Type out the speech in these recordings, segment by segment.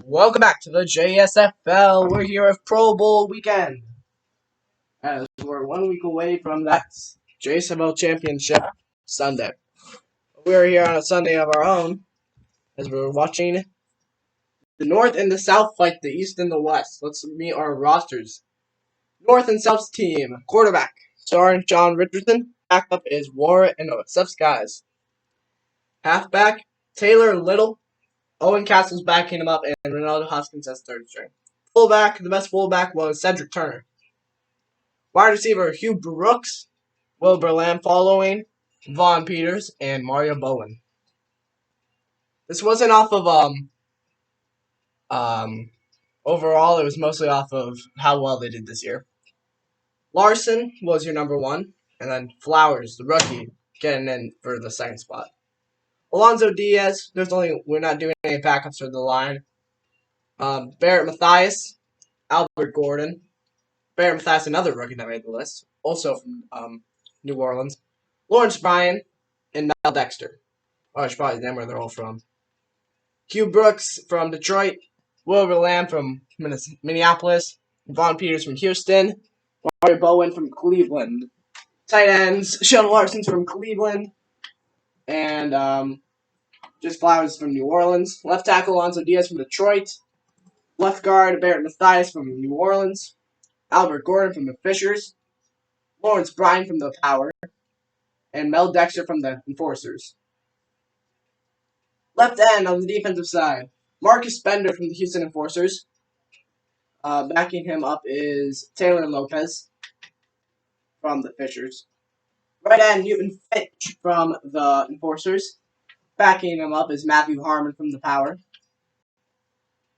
Welcome back to the JSFL. We're here with Pro Bowl weekend. As we're 1 week away from that JSFL championship Sunday. We're here on a Sunday of our own as we're watching the North and the South fight the East and the West. Let's meet our rosters. North and South's team. Quarterback, starring John Richardson. Backup is Warren and Seth Skies. Halfback, Taylor Little. Owen Castle's backing him up, and Ronaldo Hoskins as third string. Fullback, the best fullback was Cedric Turner. Wide receiver, Hugh Brooks, Wilbur Lamb following, Vaughn Peters, and Mario Bowen. This wasn't off of overall, it was mostly off of how well they did this year. Larson was your number one, and then Flowers, the rookie, getting in for the second spot. Alonzo Diaz, we're not doing any backups for the line. Barrett Mathias, Albert Gordon, Barrett Mathias, another rookie that made the list, also from New Orleans. Lawrence Bryan and Mel Dexter. Oh, I should probably name where they're all from. Hugh Brooks from Detroit, Wilbur Lamb from Minneapolis, Vaughn Peters from Houston, Mario Bowen from Cleveland. Tight ends, Sheldon Larson's from Cleveland, and just Flowers from New Orleans. Left tackle, Alonzo Diaz from Detroit. Left guard, Barrett Mathias from New Orleans. Albert Gordon from the Fishers. Lawrence Bryan from the Power. And Mel Dexter from the Enforcers. Left end on the defensive side, Marcus Bender from the Houston Enforcers. Backing him up is Taylor Lopez from the Fishers. Right end, Newton Fitch from the Enforcers. Backing him up is Matthew Harmon from the Power.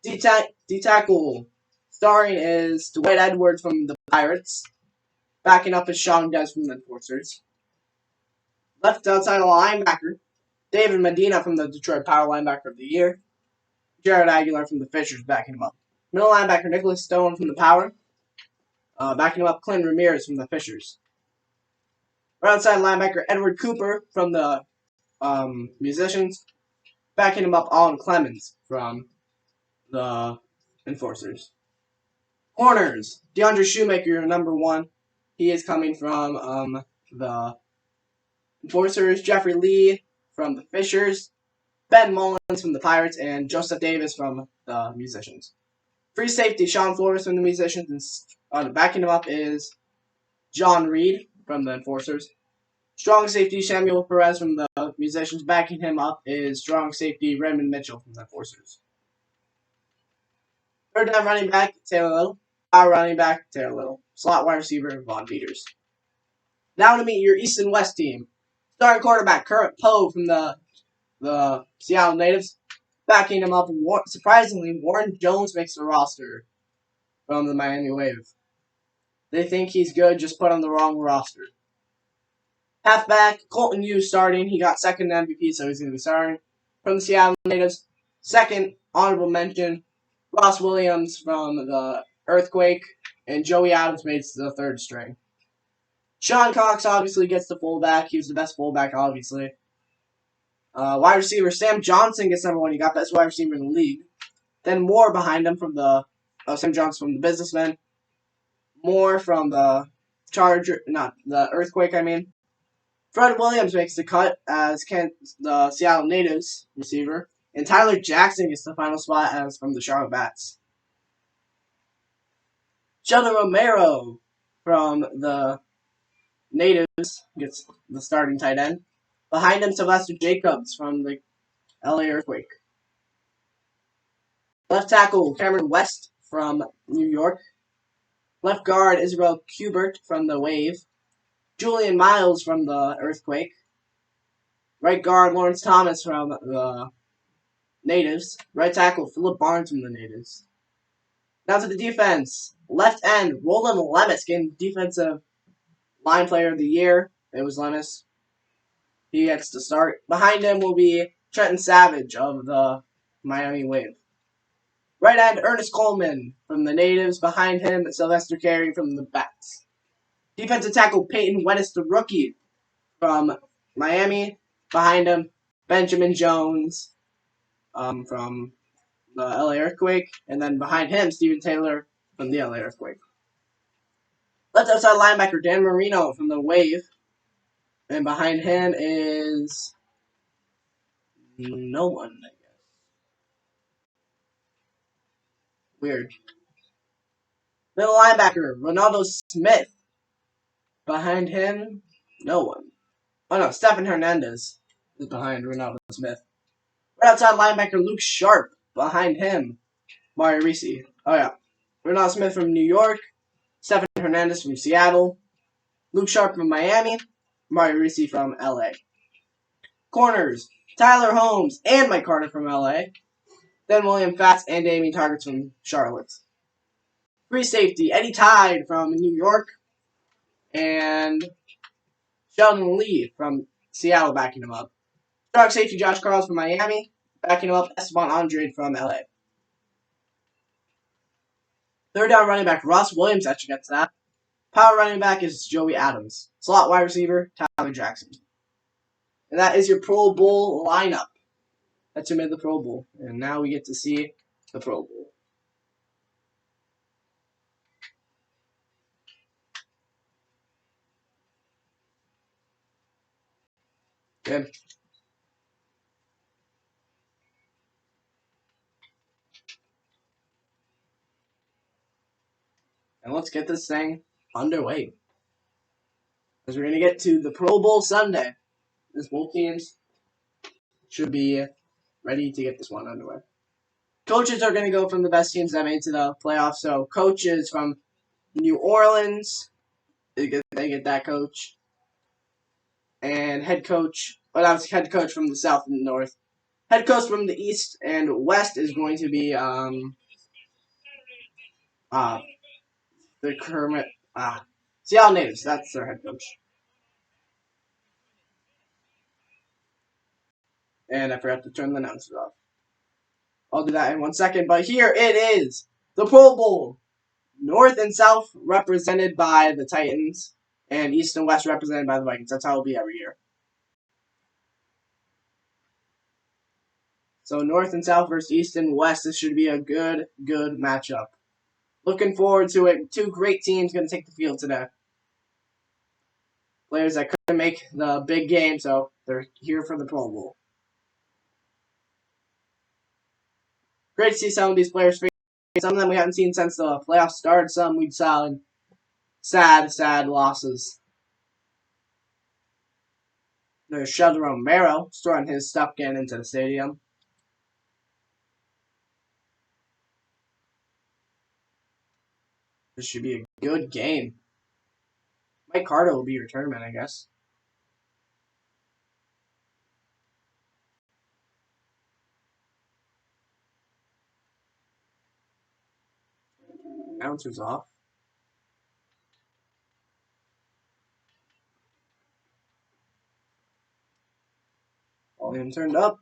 D-tackle starring is Dwight Edwards from the Pirates. Backing up is Sean Des from the Enforcers. Left outside linebacker, David Medina from the Detroit Power Linebacker of the Year. Jared Aguilar from the Fishers backing him up. Middle linebacker, Nicholas Stone from the Power. Backing him up, Clint Ramirez from the Fishers. Right outside linebacker, Edward Cooper from the Musicians. Backing him up, Alan Clemens from the Enforcers. Corners, DeAndre Shoemaker, number one. He is coming from the Enforcers. Jeffrey Lee from the Fishers. Ben Mullins from the Pirates, and Joseph Davis from the Musicians. Free safety, Sean Flores from the Musicians, and backing him up is John Reed from the Enforcers. Strong safety, Samuel Perez from the Musicians. Backing him up is strong safety, Raymond Mitchell from the Enforcers. Third down running back, Taylor Little. Power running back, Taylor Little. Slot wide receiver, Vaughn Peters. Now to meet your East and West team. Starting quarterback, Kurt Poe from the Seattle Natives. Backing him up, surprisingly, Warren Jones makes the roster from the Miami Wave. They think he's good, just put on the wrong roster. Halfback, Colton Yu starting. He got second MVP, so he's going to be starting. From the Seattle Natives. Second, honorable mention, Ross Williams from the Earthquake. And Joey Adams makes the third string. Sean Cox obviously gets the fullback. He was the best fullback, obviously. Wide receiver, Sam Johnson gets number one. He got best wide receiver in the league. Then Moore behind him from the Sam Johnson from the Businessmen. Moore from the Earthquake, I mean. Fred Williams makes the cut as the Seattle Natives receiver. And Tyler Jackson gets the final spot as from the Charlotte Bats. Sheldon Romero from the Natives gets the starting tight end. Behind him, Sylvester Jacobs from the LA Earthquake. Left tackle, Cameron West from New York. Left guard, Israel Kubert from the Wave. Julian Miles from the Earthquake. Right guard, Lawrence Thomas from the Natives. Right tackle, Philip Barnes from the Natives. Now to the defense. Left end, Roland Lemus getting Defensive Line Player of the Year. It was Lemus. He gets to start. Behind him will be Trenton Savage of the Miami Wave. Right end, Ernest Coleman from the Natives. Behind him, Sylvester Carey from the Bats. Defensive tackle, Peyton Wennis, the rookie from Miami. Behind him, Benjamin Jones from the LA Earthquake, and then behind him, Steven Taylor from the LA Earthquake. Left outside linebacker, Dan Marino from the Wave, and behind him is no one, I guess. Weird. Middle linebacker, Ronaldo Smith. Behind him, no one. Oh no, Stephen Hernandez is behind Ronaldo Smith. Right outside linebacker, Luke Sharp. Behind him, Mario Ricci. Oh yeah. Ronaldo Smith from New York. Stephen Hernandez from Seattle. Luke Sharp from Miami. Mario Ricci from LA. Corners, Tyler Holmes and Mike Carter from LA. Then William Fatts and Damien Targets from Charlotte. Free safety, Eddie Tide from New York. And Sheldon Lee from Seattle backing him up. Strong safety, Josh Carls from Miami. Backing him up, Esteban Andrade from LA. Third down running back, Ross Williams actually gets that. Power running back is Joey Adams. Slot wide receiver, Tyler Jackson. And that is your Pro Bowl lineup. That's who made the Pro Bowl. And now we get to see the Pro Bowl. Good. And let's get this thing underway. Because we're going to get to the Pro Bowl Sunday. This both teams should be ready to get this one underway. Coaches are going to go from the best teams that made to the playoffs. So coaches from New Orleans, they get that coach. And head coach, that was head coach from the South and the North. Head coach from the East and West is going to be the Kermit Seattle Natives. That's their head coach. And I forgot to turn the announcers off. I'll do that in 1 second. But here it is, the Pro Bowl. North and South represented by the Titans, and East and West represented by the Vikings. That's how it'll be every year. So North and South versus East and West. This should be a good matchup. Looking forward to it. Two great teams going to take the field today. Players that couldn't make the big game, so they're here for the Pro Bowl. Great to see some of these players. Some of them we haven't seen since the playoffs started. Some we saw in sad losses. There's Sheldon Romero storing his stuff getting into the stadium. This should be a good game. Mike Carter will be your tournament, I guess. Announcers off. Volume turned up.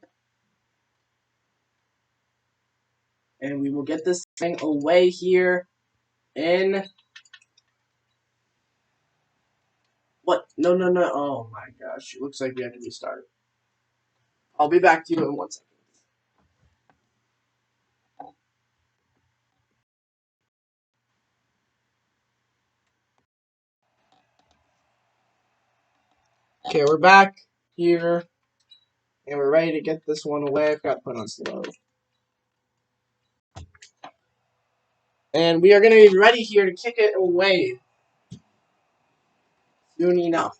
And we will get this thing away here in... What? No. Oh my gosh. It looks like we have to restart. I'll be back to you in 1 second. Okay, we're back here. And we're ready to get this one away. I've got to put on slow. And we are going to be ready here to kick it away soon enough.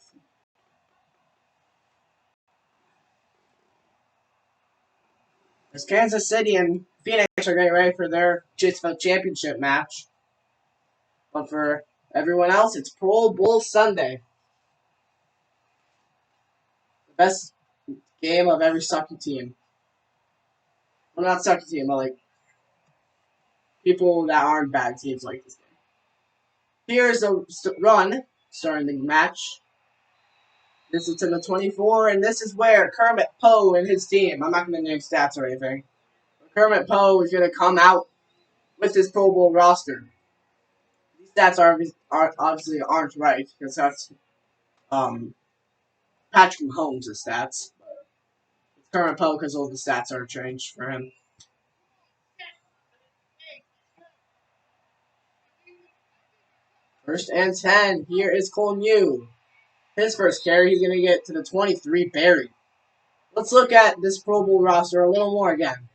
As Kansas City and Phoenix are getting ready for their JSFL championship match. But for everyone else, it's Pro Bowl Sunday. The best game of every sucky team. Well, not sucky team, but like people that aren't bad teams like this game. Here's a run starting the match. This is to the 24, and this is where Kermit Poe and his team, I'm not going to name stats or anything, Kermit Poe is going to come out with his Pro Bowl roster. These stats obviously aren't right, because that's Patrick Mahomes' stats. It's Kermit Poe because all the stats are changed for him. First and 10. Here is Cole Mew. His first carry, he's going to get to the 23 Barry. Let's look at this Pro Bowl roster a little more again.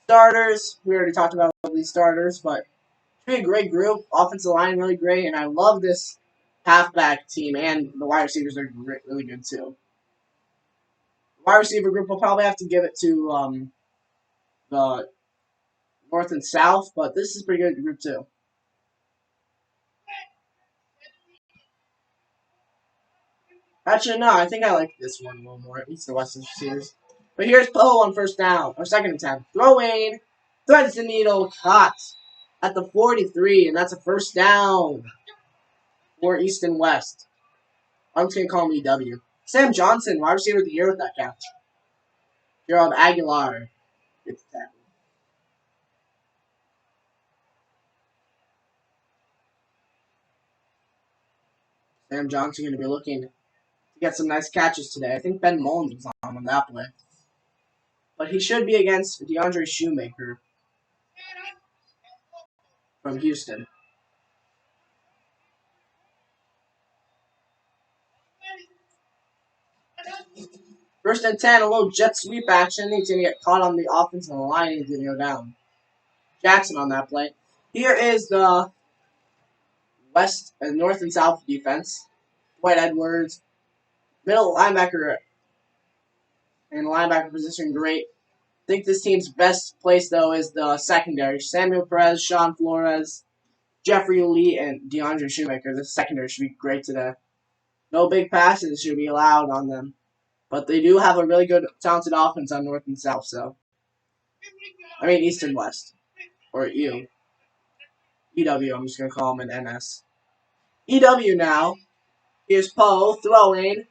Starters, we already talked about these starters, but it's really a great group. Offensive line really great, and I love this halfback team, and the wide receivers are great, really good too. The wide receiver group will probably have to give it to the North and South, but this is a pretty good group too. Actually, no, I think I like this one a little more. At least the Western receivers. But here's Poe on first down, or second attempt. Throwing, threads the needle, caught at the 43, and that's a first down for East and West. I'm just going to call him EW. Sam Johnson, wide receiver of the year with that catch. Gerald Aguilar gets the tackle. Sam Johnson going to be looking to get some nice catches today. I think Ben Mullins was on that play. But he should be against DeAndre Shoemaker from Houston. First and 10, a little jet sweep action. He's going to get caught on the offensive line. He's going to go down. Jackson on that play. Here is the West and North and South defense. Dwight Edwards, middle linebacker and linebacker position, great. I think this team's best place, though, is the secondary. Samuel Perez, Sean Flores, Jeffrey Lee, and DeAndre Shoemaker. The secondary should be great today. No big passes should be allowed on them. But they do have a really good, talented offense on North and South, so. I mean, East and West. Or EW. I'm just going to call him an NS. EW now. Here's Poe throwing.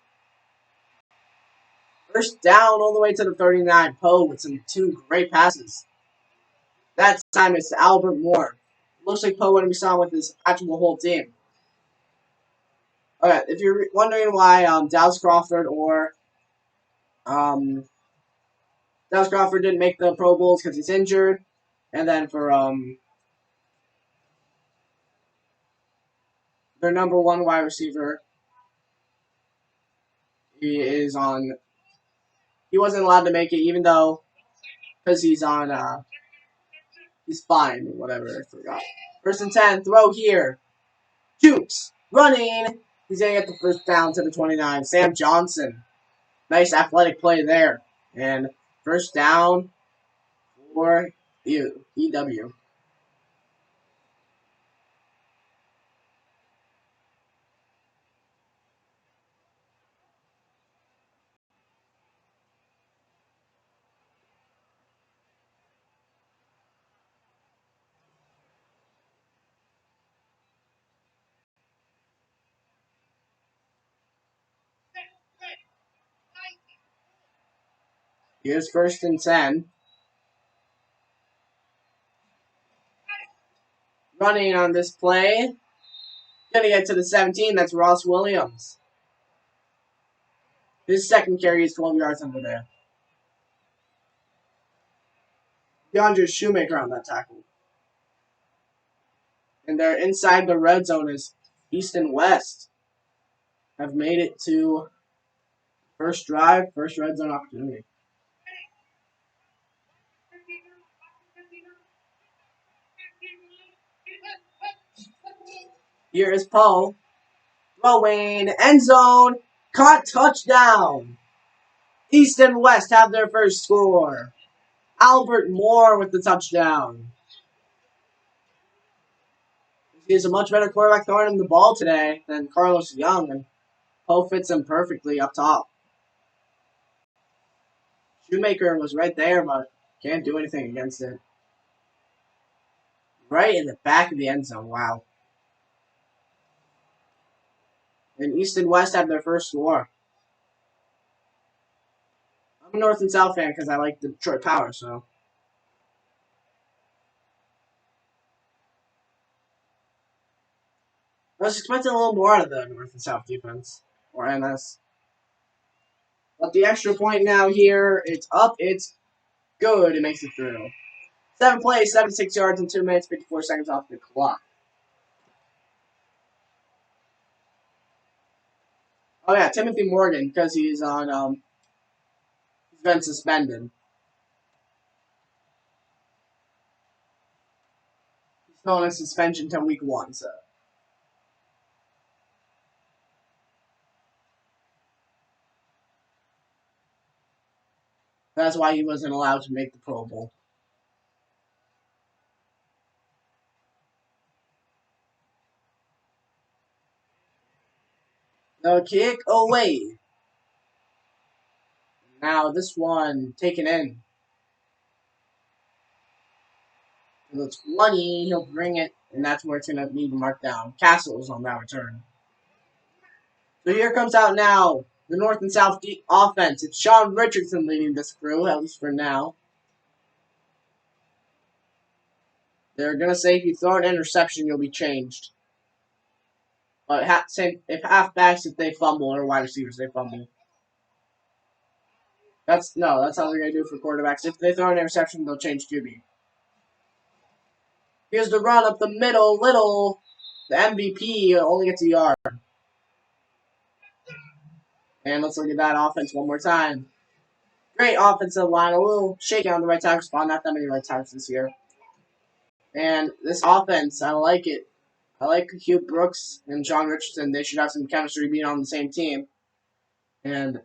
First down all the way to the 39. Poe with some two great passes. That time it's to Albert Moore. Looks like Poe going to be signed with his actual whole team. Okay, if you're wondering why Dallas Crawford or Dallas Crawford didn't make the Pro Bowls because he's injured, and then for their number one wide receiver, he wasn't allowed to make it, even though because he's fine, whatever, I forgot. First and 10, throw here. Jukes, running. He's going to get the first down to the 29. Sam Johnson. Nice athletic play there. And first down for EW. Here's first and 10. Running on this play. Gonna get to the 17. That's Ross Williams. His second carry is 12 yards under there. DeAndre Shoemaker on that tackle. And they're inside the red zone as East and West have made it to first drive, first red zone opportunity. Here is Poe. Throwing, end zone, caught, touchdown. East and West have their first score. Albert Moore with the touchdown. He's a much better quarterback throwing him the ball today than Carlos Young, and Poe fits him perfectly up top. Shoemaker was right there, but can't do anything against it. Right in the back of the end zone. Wow. And East and West have their first score. I'm a North and South fan because I like the Detroit Power, so. I was expecting a little more out of the North and South defense, or NS. But the extra point now here, it's up, it's good, it makes it through. 7 plays, 76 yards in 2 minutes, 54 seconds off the clock. Oh yeah, Timothy Morgan, because he's on he's been suspended. He's still on a suspension until week 1, so that's why he wasn't allowed to make the Pro Bowl. The kick away. Now this one taken in. To the 20, he'll bring it, and that's where it's going to be marked down. Castles on that return. So here comes out now the North and South offense. It's Sean Richardson leading this crew, at least for now. They're going to say if you throw an interception, you'll be changed. But same if halfbacks, if they fumble, or wide receivers, they fumble. That's how they're going to do for quarterbacks. If they throw an interception, they'll change QB. Here's the run up the middle, little. The MVP only gets a yard. And let's look at that offense one more time. Great offensive line. A little shaky on the right tackle spot. Not that many right tackles this year. And this offense, I like it. I like Hugh Brooks and John Richardson. They should have some chemistry being on the same team. And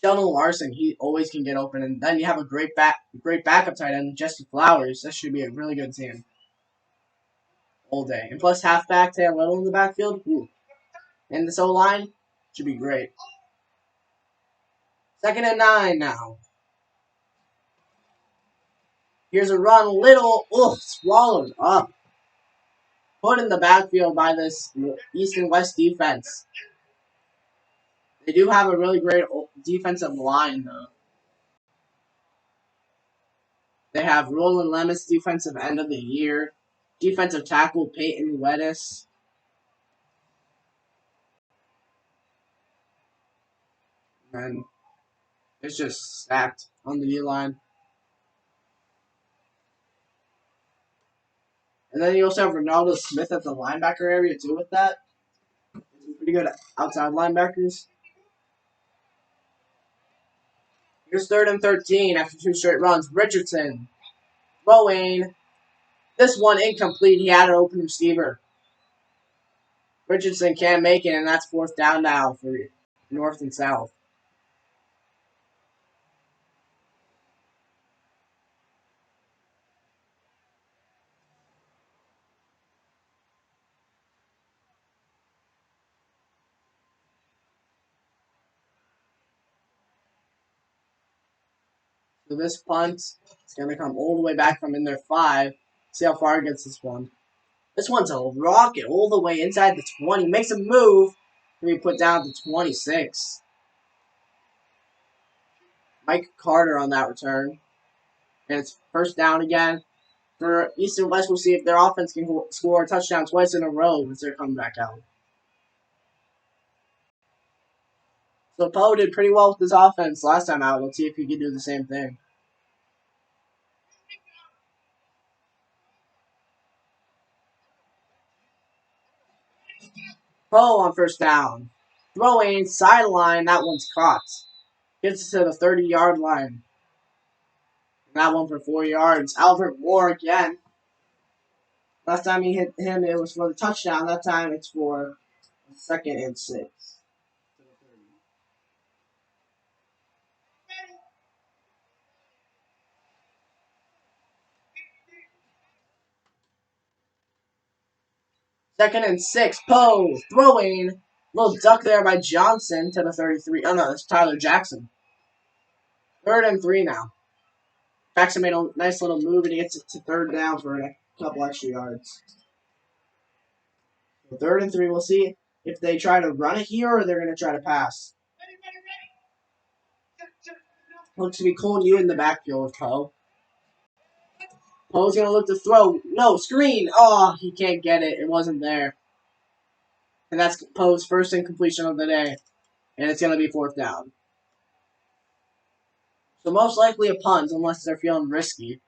Sheldon Larson, he always can get open. And then you have a great backup tight end, Jesse Flowers. That should be a really good team all day. And plus halfback Taylor Little in the backfield. Ooh. And this O-line should be great. 2nd and 9 now. Here's a run. Little, swallowed up. Put in the backfield by this East and West defense. They do have a really great defensive line, though. They have Roland Lemus, defensive end of the year. Defensive tackle Peyton Weddis. And it's just stacked on the D-line. And then you also have Ronaldo Smith at the linebacker area, too, with that. Pretty good outside linebackers. Here's 3rd and 13 after 2 straight runs. Richardson throwing. This one incomplete. He had an open receiver. Richardson can't make it, and that's 4th down now for North and South. So this punt is going to come all the way back from in their 5. See how far it gets this one. This one's a rocket all the way inside the 20. Makes a move. To be put down to 26. Mike Carter on that return. And it's 1st down again. For East and West, we'll see if their offense can score a touchdown twice in a row as they're coming back out. So Poe did pretty well with his offense last time out. Let's see if he can do the same thing. Poe on 1st down. Throwing, sideline, that one's caught. Gets to the 30-yard line. That one for 4 yards. Albert Moore again. Last time he hit him, it was for the touchdown. That time it's for 2nd and 6. 2nd and 6. Poe throwing. Little duck there by Johnson to the 33. Oh no, that's Tyler Jackson. 3rd and 3 now. Jackson made a nice little move and he gets it to 3rd down for a couple extra yards. So 3rd and 3. We'll see if they try to run it here or they're going to try to pass. Looks to be Cole New in the backfield with Poe. Poe's going to look to throw. No, screen. Oh, he can't get it. It wasn't there. And that's Poe's 1st incompletion of the day. And it's going to be 4th down. So most likely a punt unless they're feeling risky.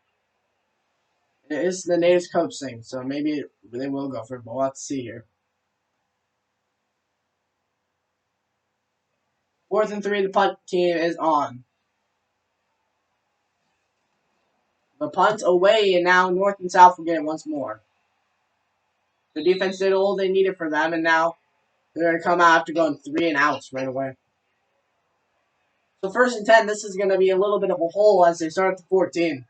It is the natives coach thing, so maybe they will go for it, but we'll have to see here. 4th and 3, the punt team is on. The punt away, and now North and South will get it once more. The defense did all they needed for them, and now they're going to come out after going 3 and outs right away. So 1st and 10, this is going to be a little bit of a hole as they start at the 14.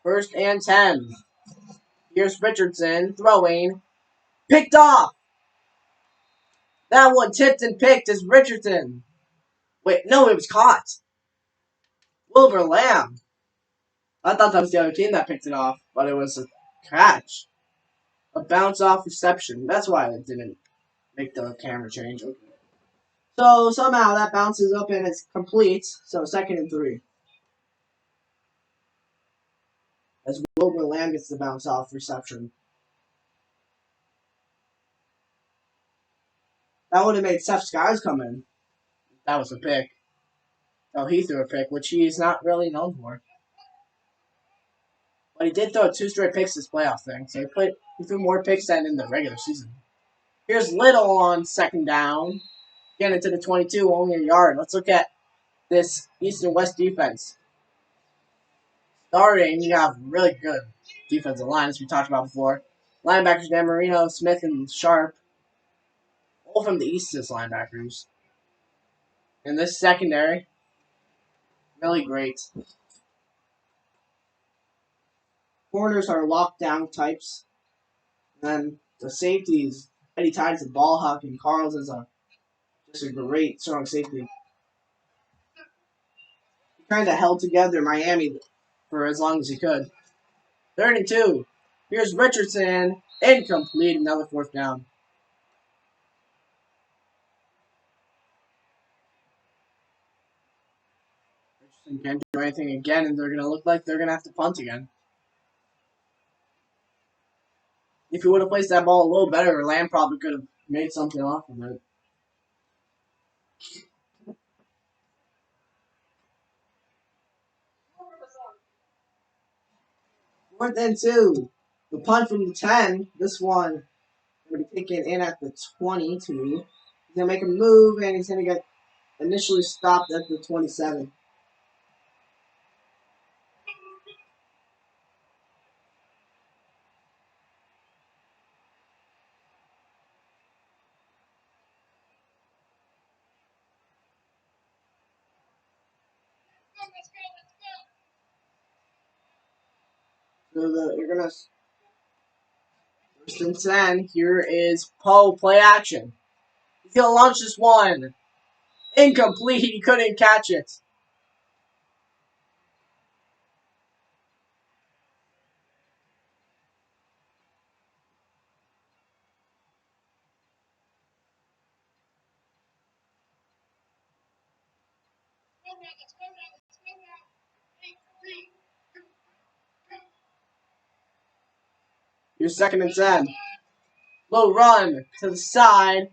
First and 10. Here's Richardson throwing. Picked off! That one tipped and picked is Richardson. Wait, no, it was caught. Wilbur Lamb. I thought that was the other team that picked it off, but it was a catch. A bounce off reception. That's why it didn't make the camera change. Okay. So somehow that bounces up and it's complete. So 2nd and 3. As Wilbur Lamb gets the bounce off reception. That would have made Seth Skies come in. That was a pick. Oh, he threw a pick, which he's not really known for. But he did throw 2 straight picks this playoff thing, so he threw more picks than in the regular season. Here's Little on 2nd down. Getting into the 22, only a yard. Let's look at this East and West defense. Starting, you have really good defensive line, as we talked about before. Linebackers, Dan Marino, Smith, and Sharp. All from the East's linebackers. And this secondary, really great. Corners are lockdown types. And then the safeties, Eddie Tides and ball hawk, and Carls is just a great, strong safety. He kind of held together Miami for as long as he could. 3rd and 2. Here's Richardson. Incomplete. Another 4th down. Richardson can't do anything again, and they're going to look like they're going to have to punt again. If he would have placed that ball a little better, Lamb probably could have made something off of it. Fourth and 2. The punt from the 10. This one going to be taken in at the 22. He's going to make a move, and he's going to get initially stopped at the 27. So you're going to 1st and 10. Here is Poe. Play action. He's going to launch this one. Incomplete. He couldn't catch it. Here's 2nd and 10. Low run to the side.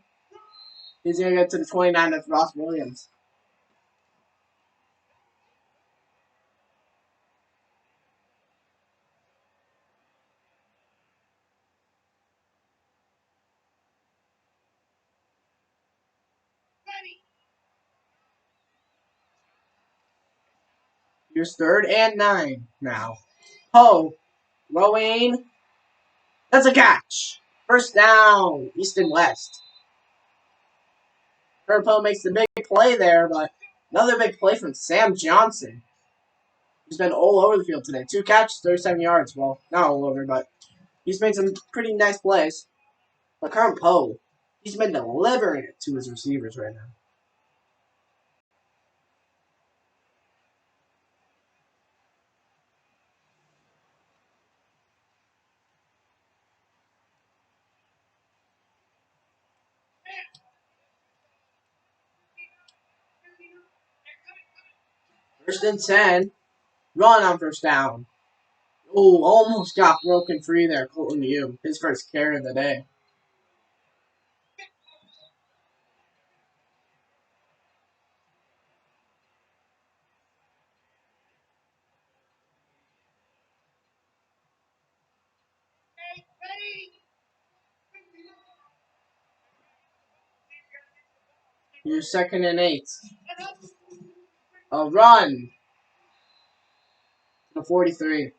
He's going to get to the 29. That's Ross Williams. Here's 3rd and 9 now. Poe throwing. That's a catch. 1st down. East and West. Kurt Poe makes the big play there, but another big play from Sam Johnson. He's been all over the field today. 2 catches, 37 yards. Well, not all over, but he's made some pretty nice plays. But Kurt Poe, he's been delivering it to his receivers right now. First and 10. Run on 1st down. Oh, almost got broken free there. Colton Liu, his first carry of the day. You're 2nd and 8. A run to 43.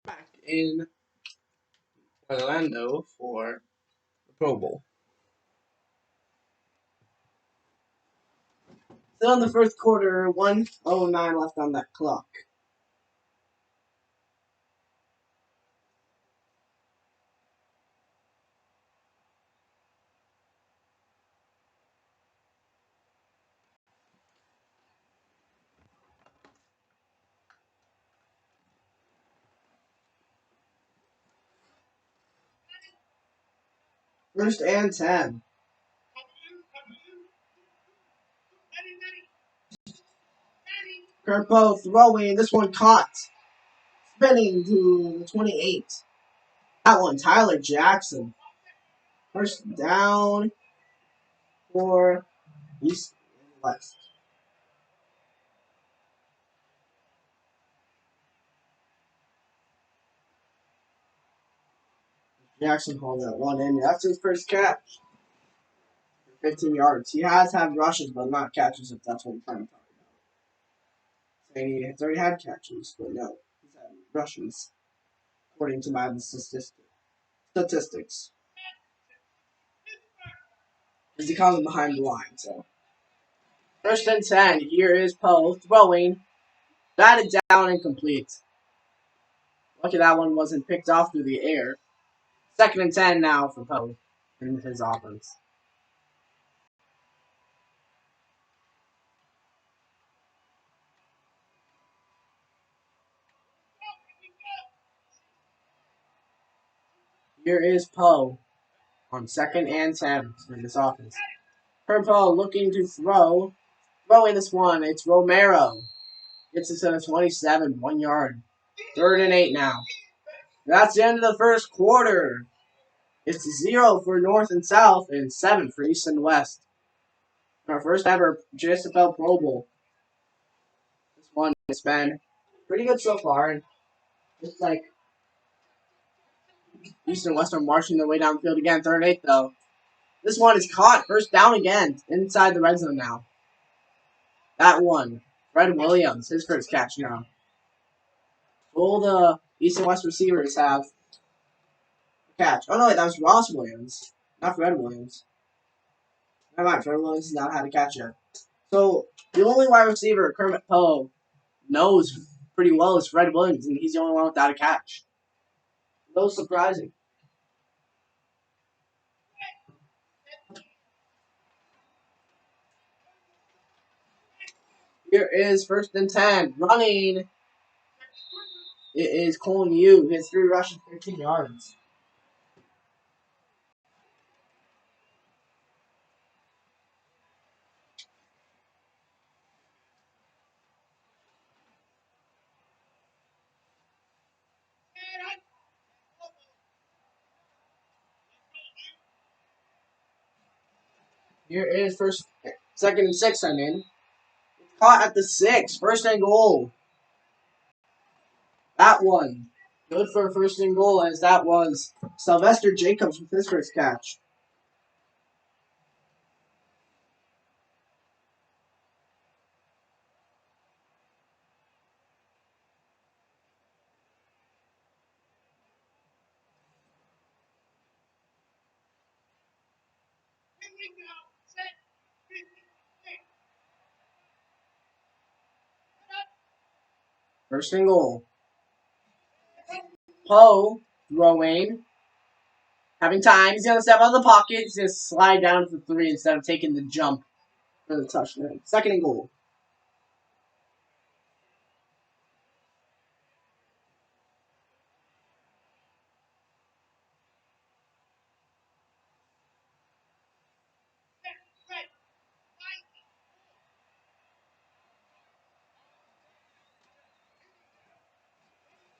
Back in Orlando for the Pro Bowl. Still in the first quarter, 1:09 left on that clock. First and 10. Kerpo throwing. This one caught. Spinning to the 28. That one, Tyler Jackson. First down for East and West. Jackson hauled that one in. That's his first catch. 15 yards. He has had rushes, but not catches, if that's what you're trying to talk about. Saying he's already had catches, but no. He's had rushes, according to Madden's statistics. Because he comes behind the line, so. First and 10. Here is Poe throwing. Batted down and complete. Lucky that one wasn't picked off through the air. 2nd and 10 now for Poe in his offense. Here is Poe on 2nd and 10 in this offense. Poe looking to throw. Throwing this one. It's Romero. Gets it to the 27, 1 yard. 3rd and 8 now. That's the end of the first quarter. It's 0 for North and South and 7 for East and West. Our first ever JSFL Pro Bowl. This one has been pretty good so far. And just like East and West are marching their way down the field again. 3rd and 8 though. This one is caught. First down again. Inside the red zone now. That one. Fred Williams. His first catch now. All the East and West receivers have a catch. Oh no, wait, that was Ross Williams. Not Fred Williams. Never mind, Fred Williams has not had a catch yet. So the only wide receiver Kermit Poe knows pretty well is Fred Williams, and he's the only one without a catch. A little surprising. Here is 1st and 10. Running. It is Colin Yu. He has 3 rushes, 15 yards. Here is 2nd and 6, I mean. Caught at the 6. 1st and goal. That one. Good for a 1st and goal, as that was Sylvester Jacobs with his first catch. First and goal. Poe throwing. Having time. He's going to step out of the pocket. He's going to slide down to the 3 instead of taking the jump for the touchdown. 2nd and goal.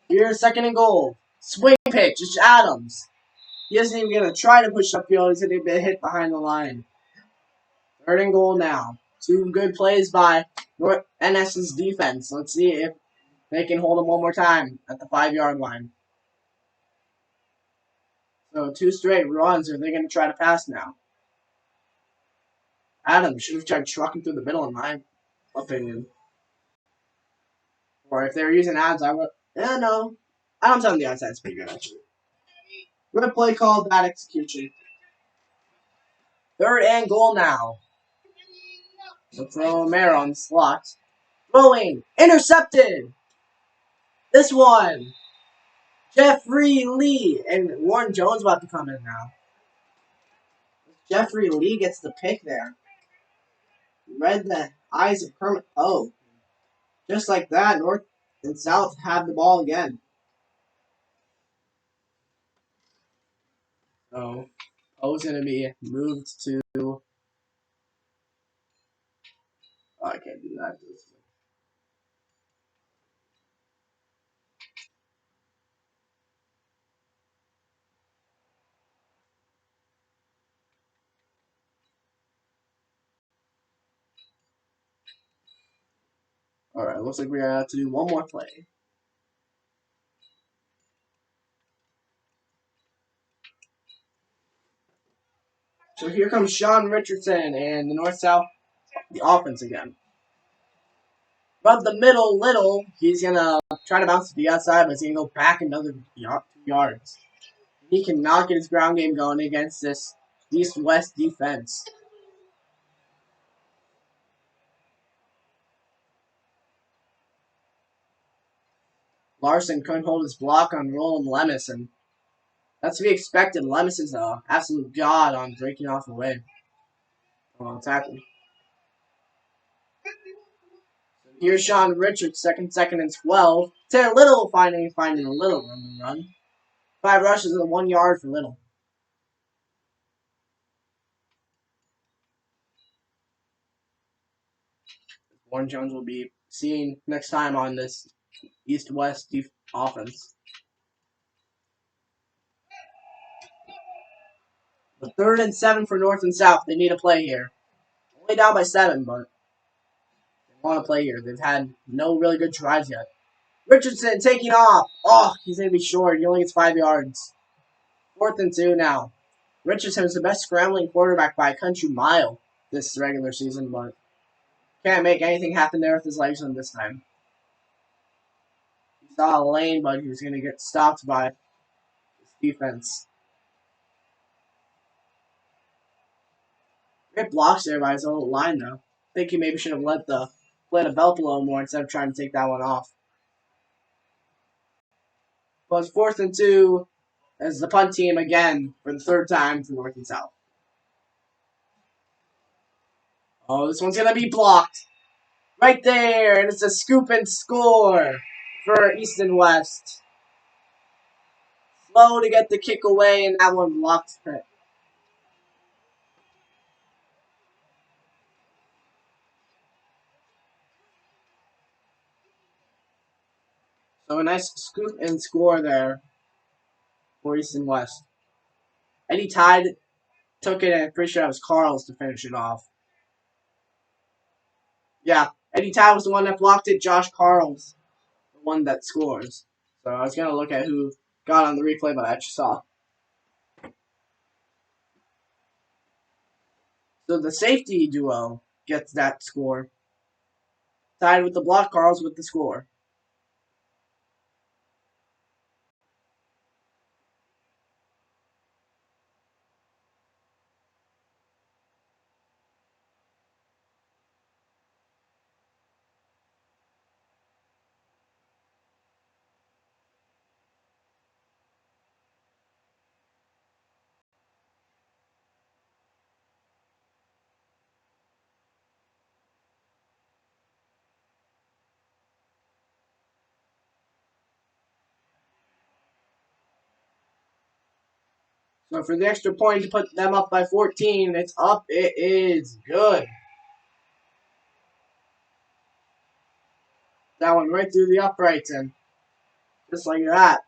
Here's second and goal. Swing pitch. It's Adams. He isn't even going to try to push upfield. He's going to get hit behind the line. Third and goal now. Two good plays by North NS's defense. Let's see if they can hold him one more time at the 5-yard line. So 2 straight runs. Are they going to try to pass now? Adams should have tried trucking through the middle, in my opinion. Or if they were using Adams, I would. Yeah, no. Adams on the outside is pretty good, actually. Good play call, bad execution. Third and goal now. So throw Romero on the slot. Throwing. Intercepted. This one. Jeffrey Lee. And Warren Jones about to come in now. Jeffrey Lee gets the pick there. Read the eyes of Kermit Poe. Just like that, North and South have the ball again. So Poe's going to be moved to... Oh, I can't do that. Alright, looks like we're going to have to do one more play. So here comes Sean Richardson and the North-South, the offense again. From the middle, little, he's going to try to bounce to the outside, but he's going to go back another 2 yards. He cannot get his ground game going against this East-West defense. Larson couldn't hold his block on Roland Lemus, and that's to be expected. Lemus is an absolute god on breaking off the way. On tackling. Here's Sean Richards, second and 12. Taylor Little finding a little room to run. 5 rushes and 1 yard for Little. Warren Jones will be seen next time on this East-West offense. The 3rd and 7 for North and South. They need a play here. Only down by 7, but they want to play here. They've had no really good tries yet. Richardson taking off. Oh, he's going to be short. He only gets 5 yards. 4th and 2 now. Richardson is the best scrambling quarterback by a country mile this regular season, but can't make anything happen there with his legs on this time. He saw a lane, but he was going to get stopped by his defense. Great blocks there by his own line, though. I think he maybe should have let the belt below more instead of trying to take that one off. But it's 4th and 2 as the punt team again for the 3rd time for North and South. Oh, this one's going to be blocked. Right there, and it's a scoop and score for East and West. Slow to get the kick away, and that one blocked it. So a nice scoop and score there for East and West. Eddie Tide took it, and I'm pretty sure it was Carl's to finish it off. Yeah, Eddie Tide was the one that blocked it. Josh Carl's the one that scores. So I was going to look at who got on the replay, but I actually saw. So the safety duo gets that score. Tied with the block, Carl's with the score. So for the extra point to put them up by 14, it's up. It is good. That one right through the uprights, and Just like that.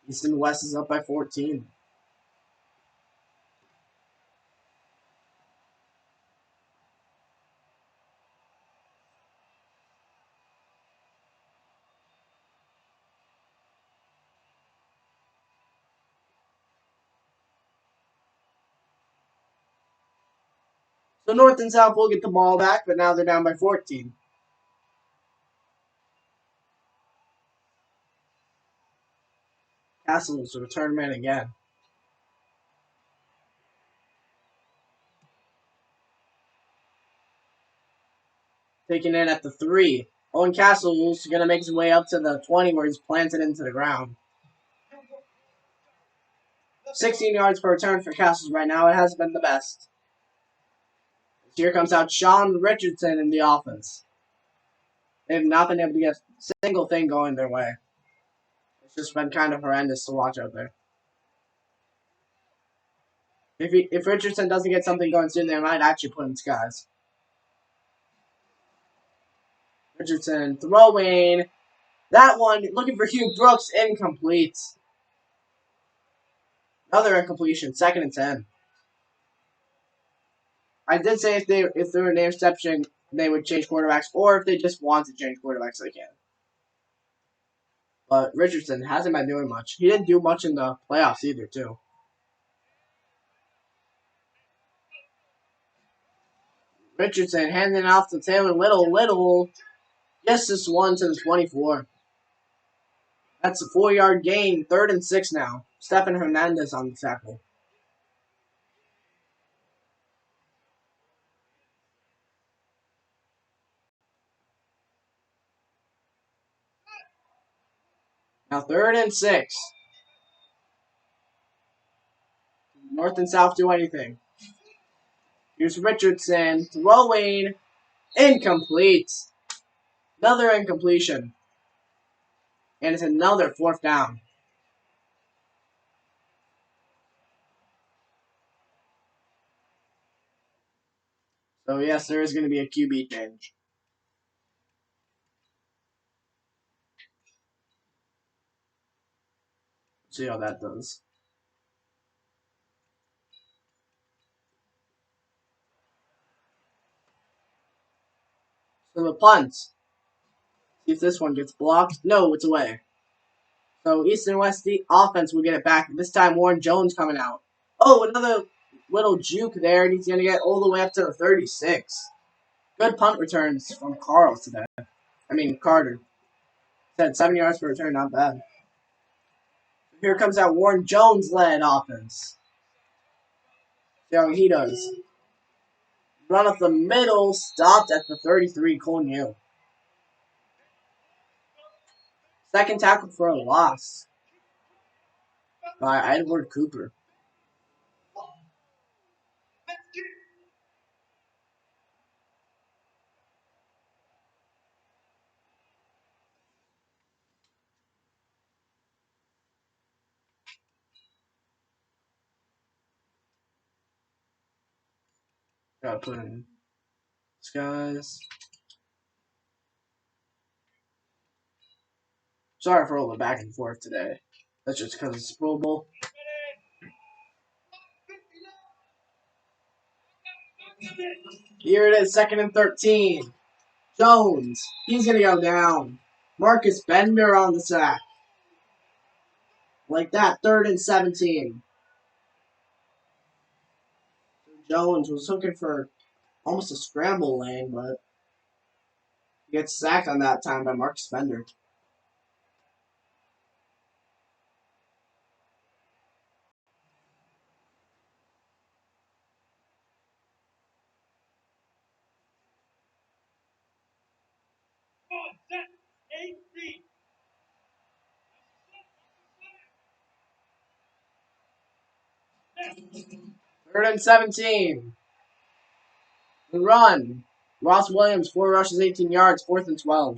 East and West is up by 14. So North and South will get the ball back, but now they're down by 14. Castles return man again. Taking in at the 3. Owen Castle's going to make his way up to the 20 where he's planted into the ground. 16 yards per return for Castles right now. It has been the best. Here comes out Sean Richardson in the offense. They've not been able to get a single thing going their way. It's just been kind of horrendous to watch out there. If Richardson doesn't get something going soon, they might actually put him skies. Richardson throwing. That one, looking for Hugh Brooks, incomplete. Another incompletion, 2nd and 10. I did say if they were an interception, they would change quarterbacks, or if they just want to change quarterbacks, they can. But Richardson hasn't been doing much. He didn't do much in the playoffs either, too. Richardson handing off to Taylor Little gets this one to the 24. That's a 4-yard gain, 3rd and 6 now. Stephen Hernandez on the tackle. Now 3rd and 6. North and South do anything. Here's Richardson throwing. Incomplete. Another incompletion. And it's another 4th down. So yes, there is going to be a QB change. See how that does. So the punt. See if this one gets blocked. No, it's away. So East and West offense will get it back. This time Warren Jones coming out. Oh, another little juke there, and he's going to get all the way up to the 36. Good punt returns from Carl today. Carter. Said 7 yards per return, not bad. Here comes that Warren Jones-led offense. See how he does. Run up the middle, stopped at the 33, Cole Neal. 2nd tackle for a loss by Edward Cooper. Gotta put in skies. Sorry for all the back and forth today. That's just because it's Pro Bowl. Here it is, 2nd and 13. Jones. He's going to go down. Marcus Bender on the sack. Like that, 3rd and 17. Jones was looking for almost a scramble lane, but he gets sacked on that time by Marcus Bender. Third and 17. The run. Ross Williams, 4 rushes, 18 yards, 4th and 12.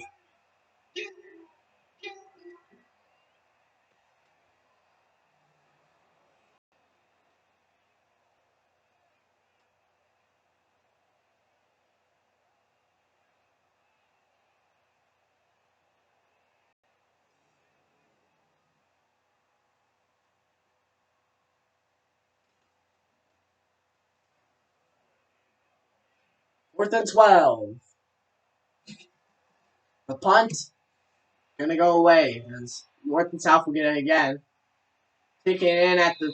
Fourth and 12. The punt gonna go away as North and South will get it again. Kicking in at the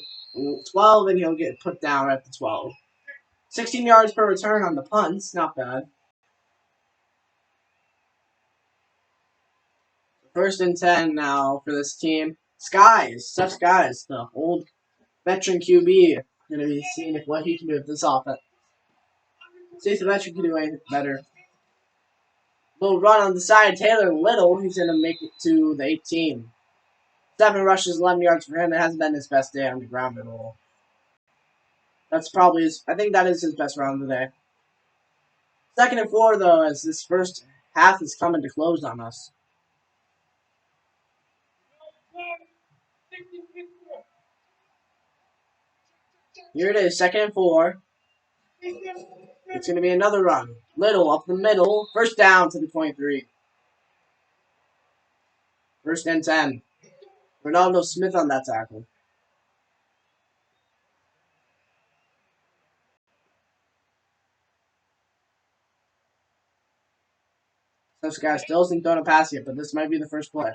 12, and he'll get put down at the 12. 16 yards per return on the punts, not bad. First and 10 now for this team. Tough Skies, the old veteran QB, gonna be seeing what he can do with this offense. See if the veteran can do anything better. Little run on the side, Taylor Little, he's gonna make it to the 18. 7 rushes, 11 yards for him. It hasn't been his best day on the ground at all. That's probably I think that is his best round today. Second and 4, though, as this first half is coming to close on us. Here it is, second and 4. It's going to be another run. Little up the middle. First down to the 23. First and 10. Ronaldo Smith on that tackle. This guy still hasn't thrown a pass yet, but this might be the first play.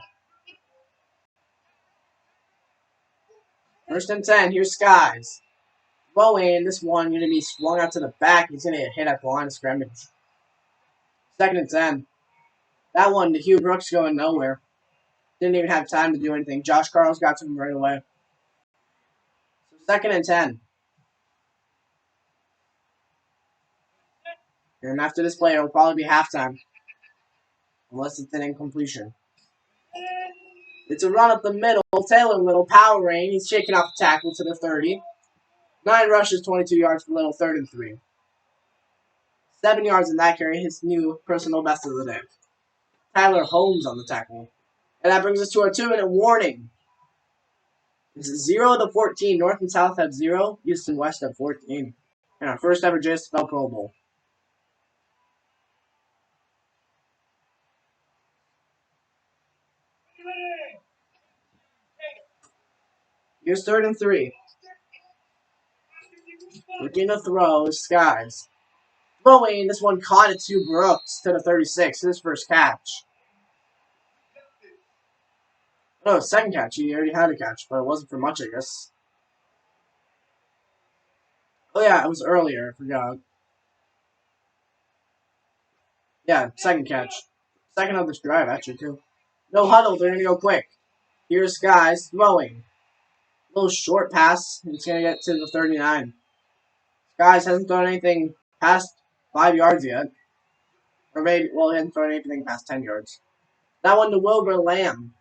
First and 10. Here's Skies. Throwing this one going to be swung out to the back. He's going to get hit at the line of scrimmage. Second and 10. That one to Hugh Brooks going nowhere. Didn't even have time to do anything. Josh Carlos got to him right away. So second and 10. And after this play, it'll probably be halftime. Unless it's an incompletion. It's a run up the middle. Taylor Little, power rain. He's shaking off the tackle to the 30. 9 rushes, 22 yards for Little, 3rd and 3. 7 yards in that carry, his new personal best of the day. Tyler Holmes on the tackle. And that brings us to our 2-minute warning. It's 0 to 14. North and South have 0. East and West have 14. And our first ever JSFL Pro Bowl. Here's 3rd and 3. Looking to throw, Skies. Throwing, this one caught it to Brooks to the 36. His first catch. Oh, second catch. He already had a catch, but it wasn't for much, I guess. Oh, yeah, it was earlier. I forgot. Yeah, second catch. Second of this drive, actually, too. No huddle. They're going to go quick. Here's Skies throwing. Little short pass. He's going to get to the 39. Skies hasn't thrown anything past 5 yards yet. Or maybe, well, he hasn't thrown anything past 10 yards. That one to Wilbur Lamb.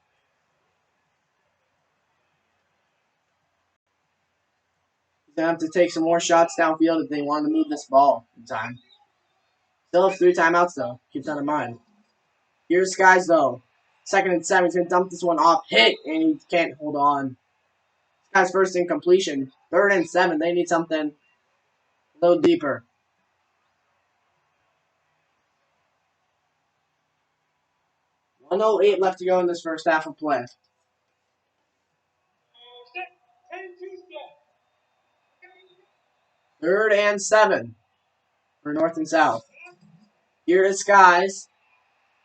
He's going to have to take some more shots downfield if they want to move this ball in time. Still have 3 timeouts, though. Keep that in mind. Here's Skies, though. 2nd and 7. He's going to dump this one off. Hit, and he can't hold on. Skies first incompletion. 3rd and 7. They need something a little deeper. 1:08 left to go in this first half of play. 3rd and 7 for North and South. Here is Skies.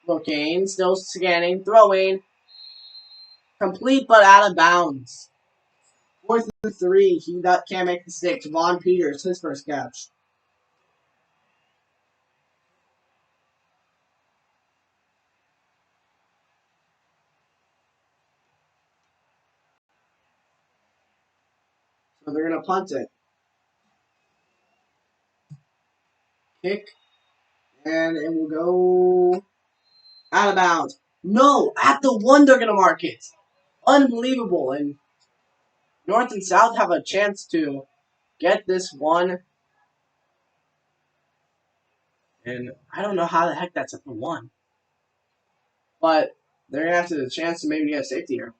Looking, still scanning, throwing. Complete but out of bounds. 4th and 3. He can't make the stick. Vaughn Peters, his first catch. So they're going to punt it. Kick. And it will go out of bounds. No, at the 1 they're going to mark it. Unbelievable. And North and South have a chance to get this one. And I don't know how the heck that's at the 1. But they're going to have a chance to maybe get a safety here.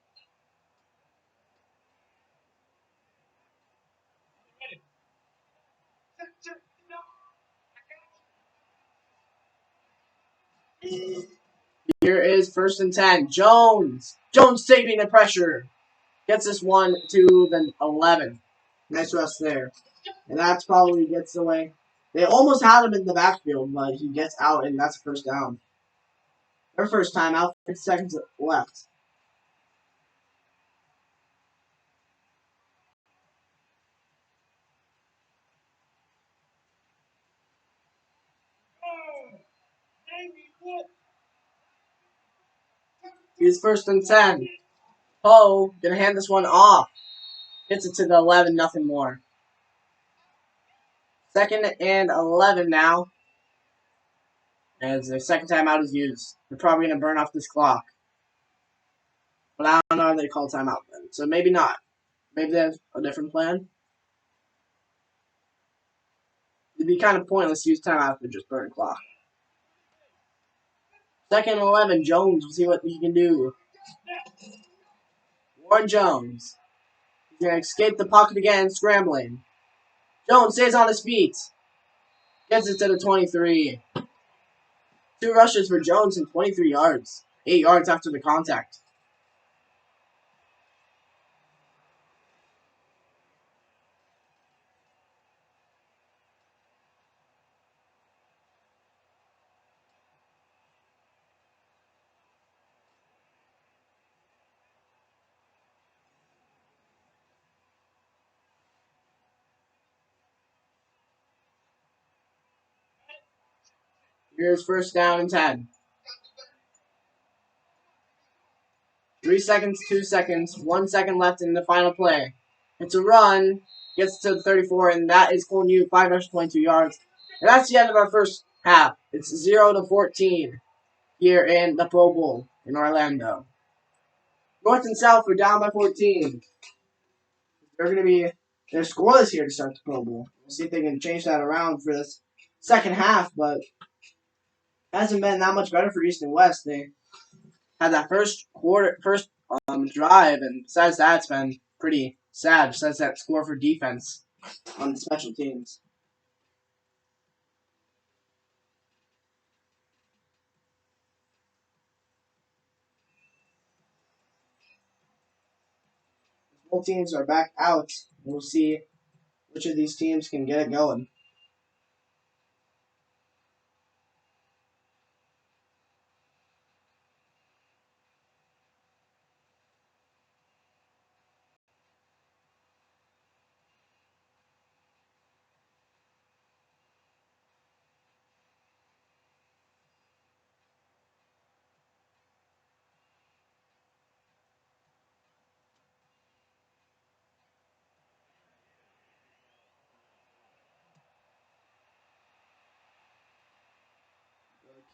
Here is 1st and 10. Jones. Jones taking the pressure. Gets this one to the 11. Nice rush there. And that's probably gets away. They almost had him in the backfield, but he gets out, and that's a first down. Their first time out, 50 seconds left. Here's first and 10. Poe gonna hand this one off. Hits it to the 11, nothing more. Second and 11 now. As the second timeout is used. They're probably gonna burn off this clock. But I don't know if they call timeout then. So maybe not. Maybe they have a different plan. It'd be kind of pointless to use timeout to just burn clock. Second and 11, Jones. We'll see what he can do. Warren Jones. He's going to escape the pocket again, scrambling. Jones stays on his feet. Gets it to the 23. 2 rushes for Jones and 23 yards. 8 yards after the contact. Here's first down and 10. 3 seconds, 2 seconds, 1 second left in the final play. It's a run, gets to the 34, and that is Cole New, 5 rushes, 22 yards. And that's the end of our first half. It's 0-14 here in the Pro Bowl in Orlando. North and South are down by 14. They're scoreless here to start the Pro Bowl. We'll see if they can change that around for this second half, but it hasn't been that much better for East and West. They had that first drive, and besides that, it's been pretty sad. Besides that score for defense on the special teams. Both teams are back out. We'll see which of these teams can get it going.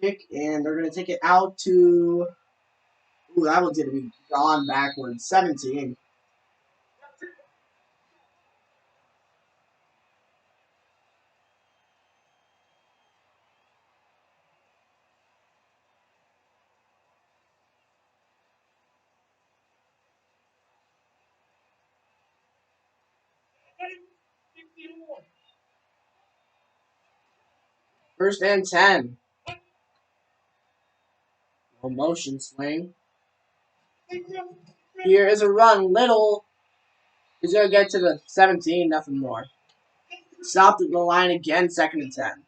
Kick, and they're going to take it out to. Ooh, that one's going to be gone backwards. 17. First and 10. No motion swing. Here is a run. Little is going to get to the 17, nothing more. Stopped at the line again, second and 10.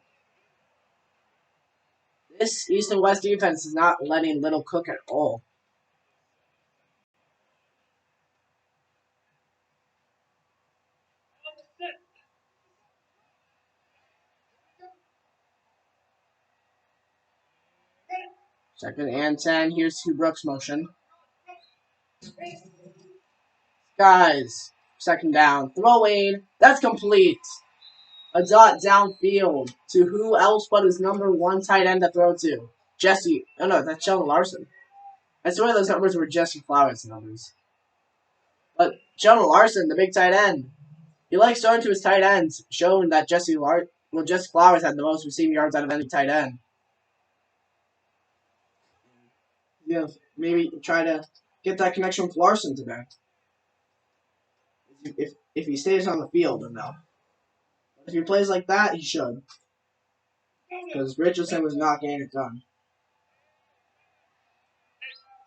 This East and West defense is not letting Little cook at all. Second and 10. Here's to Brooks motion. Guys, second down. Throwing. That's complete. A dot downfield to who else but his number 1 tight end to throw to? Jesse. Oh no, that's Sheldon Larson. I swear those numbers were Jesse Flowers' numbers. But Sheldon Larson, the big tight end, he likes throwing to his tight ends, showing that Jesse Flowers had the most receiving yards out of any tight end. Yeah, maybe try to get that connection with Larson today. If he stays on the field enough. If he plays like that, he should. Because Richardson was not getting it done.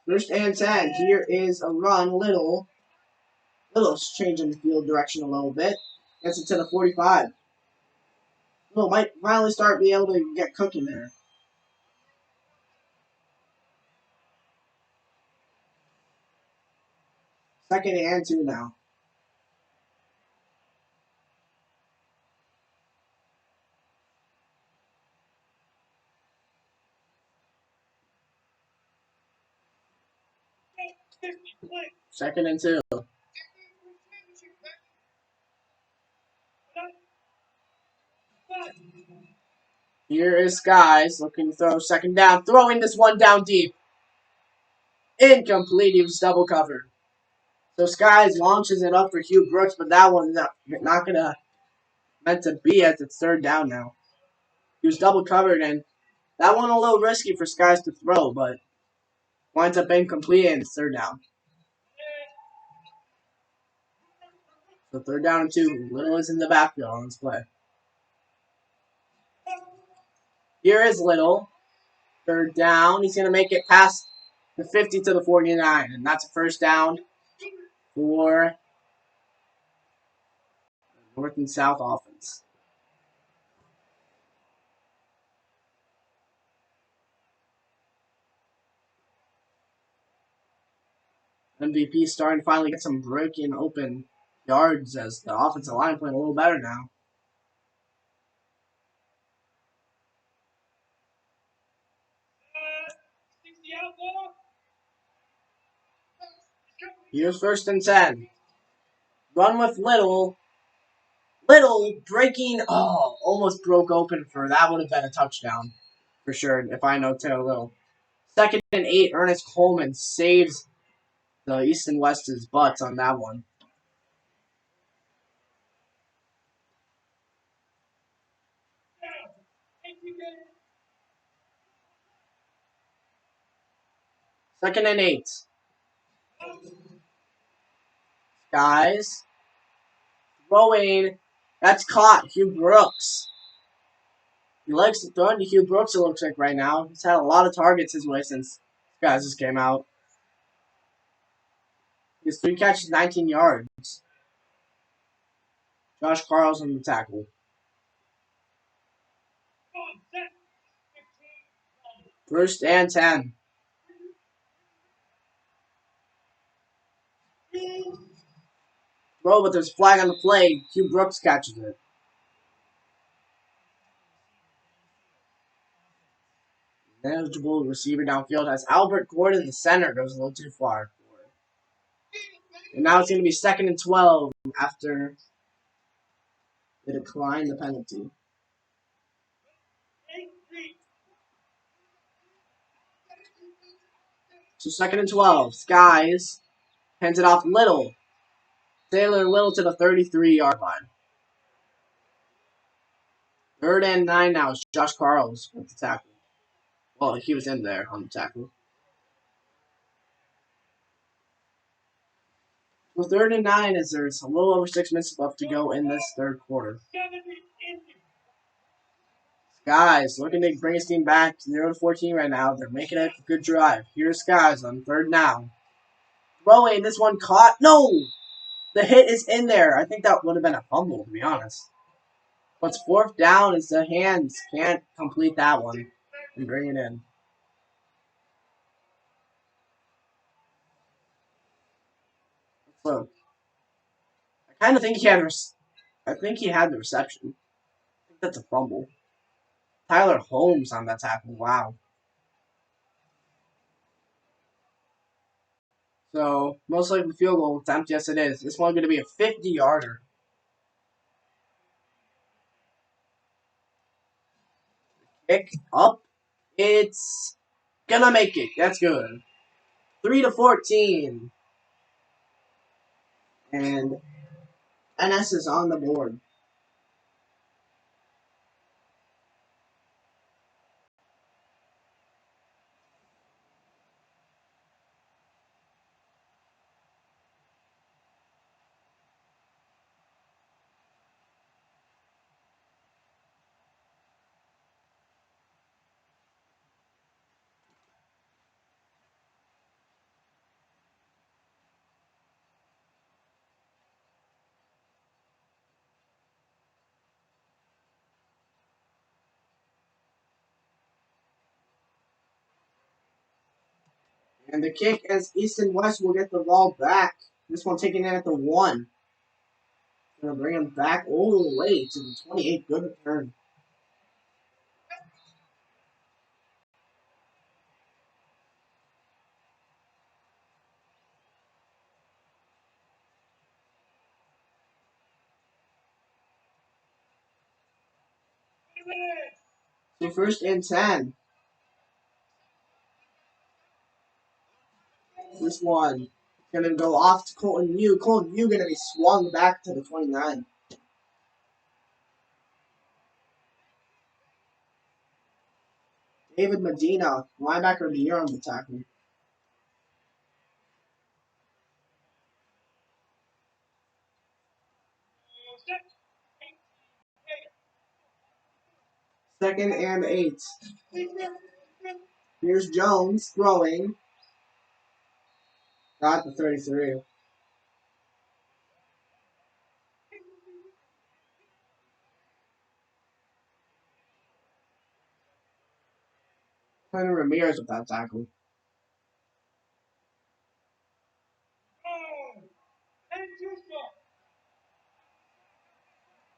First and 10. Here is a run. Little's changing the field direction a little bit. Gets it to the 45. Little might finally start being able to get cooking there. Second and 2 now. Second and 2. Here is Skies looking to throw second down, throwing this one down deep. Incomplete. He was double covered. So Skies launches it up for Hugh Brooks, but that one's not gonna meant to be as it's third down now. He was double covered, and that one a little risky for Skies to throw, but winds up incomplete and it's third down. So third down and 2. Little is in the backfield on this play. Here is Little. Third down. He's going to make it past the 50 to the 49, and that's a first down for North and South offense. MVP starting to finally get some breaking open yards as the offensive line playing a little better now. Here's first and 10. Run with Little. Little breaking. Oh, almost broke open for that. Would have been a touchdown for sure if I know Taylor Little. Second and 8. Ernest Coleman saves the East and West's butts on that one. Second and 8. Guys. Throwing. That's caught. Hugh Brooks. He likes to throw to Hugh Brooks, it looks like right now. He's had a lot of targets his way since guys just came out. He has 3 catches, 19 yards. Josh Carl's on the tackle. First and 10. Throw, but there's a flag on the play. Hugh Brooks catches it. Eligible receiver downfield has Albert Gordon, the center, goes a little too far. And now it's going to be second and 12 after they decline the penalty. So second and 12. Skies hands it off Little. Taylor Little to the 33-yard line. Third and 9 now. It's Josh Carls with the tackle. Well, he was in there on the tackle. So third and 9 is there's a little over 6 minutes left to go in this third quarter. Skies looking to bring his team back to 0-14 right now. They're making it a good drive. Here's Skies on third down. Throwing, this one caught. No! The hit is in there. I think that would have been a fumble, to be honest. What's fourth down is the hands can't complete that one and bring it in. Look, I kind of think he had. I think he had the reception. I think that's a fumble. Tyler Holmes on that tackle. Wow. So most likely field goal attempt. Yes, it is. This one going to be a 50-yarder. Kick up. It's gonna make it. That's good. 3-14. And NS is on the board. And the kick as East and West will get the ball back. This one taking in at the 1. Gonna bring him back all the way to the 28. Good return. So first and 10. This one gonna go off to Colton Yu. Colton Yu gonna be swung back to the 29. David Medina, linebacker of the year on the tackle. Second and 8. Here's Jones throwing. Got the 33. Hunter Ramirez with that tackle.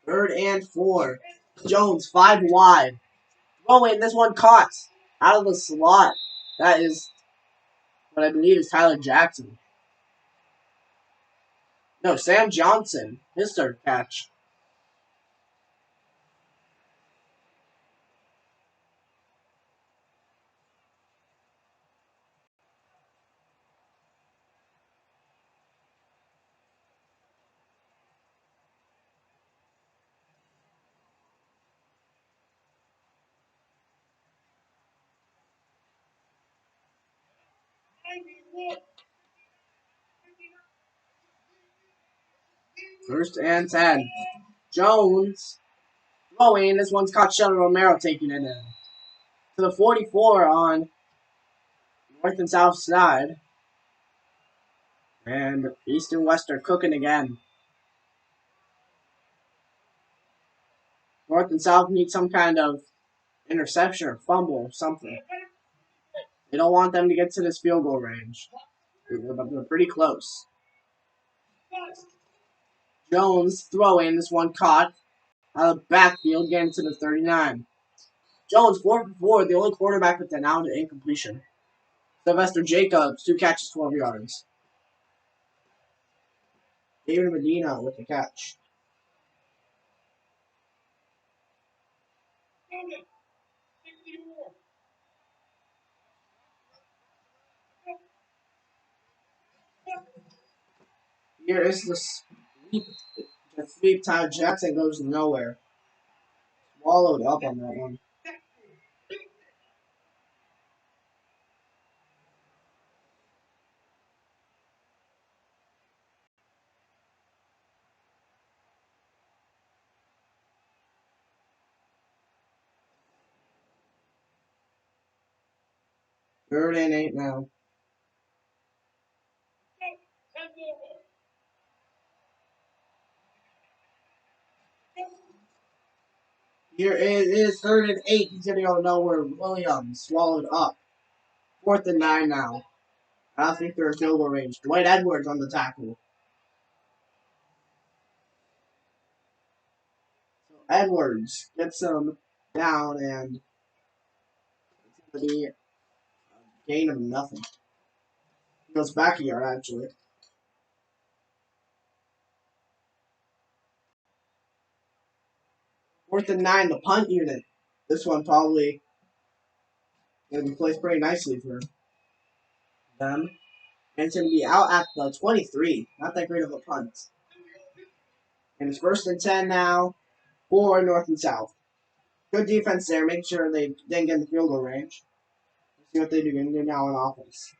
Third and 4. Jones 5 wide. Throwing. This one caught out of the slot. That is what I believe is Tyler Jackson. No, Sam Johnson. His third catch. First and 10. Jones throwing. This one's caught Sheldon Romero taking it in. To the 44 on north and south side. And East and West are cooking again. North and South need some kind of interception or fumble or something. They don't want them to get to this field goal range. They're pretty close. Jones throwing. This one caught out of the backfield, getting to the 39. Jones, 4 for 4, the only quarterback with an out and incompletion. Sylvester Jacobs, 2 catches, 12 yards. David Medina with the catch. Here is the sweep. The sweep time. Jackson goes nowhere. Swallowed up on that one. Third and 8 now. Here it is third and 8. He's going to go nowhere. Williams swallowed up. Fourth and 9 now. I don't think they're in field goal range. Dwight Edwards on the tackle. So Edwards gets him down and it's going to be a gain of nothing. He goes back a yard, actually. Fourth and 9, the punt unit. This one probably going to be placed pretty nicely for them. And it's going to be out at the 23. Not that great of a punt. And it's first and 10 now for North and South. Good defense there. Make sure they didn't get in the field goal range. Let's see what they do now on offense.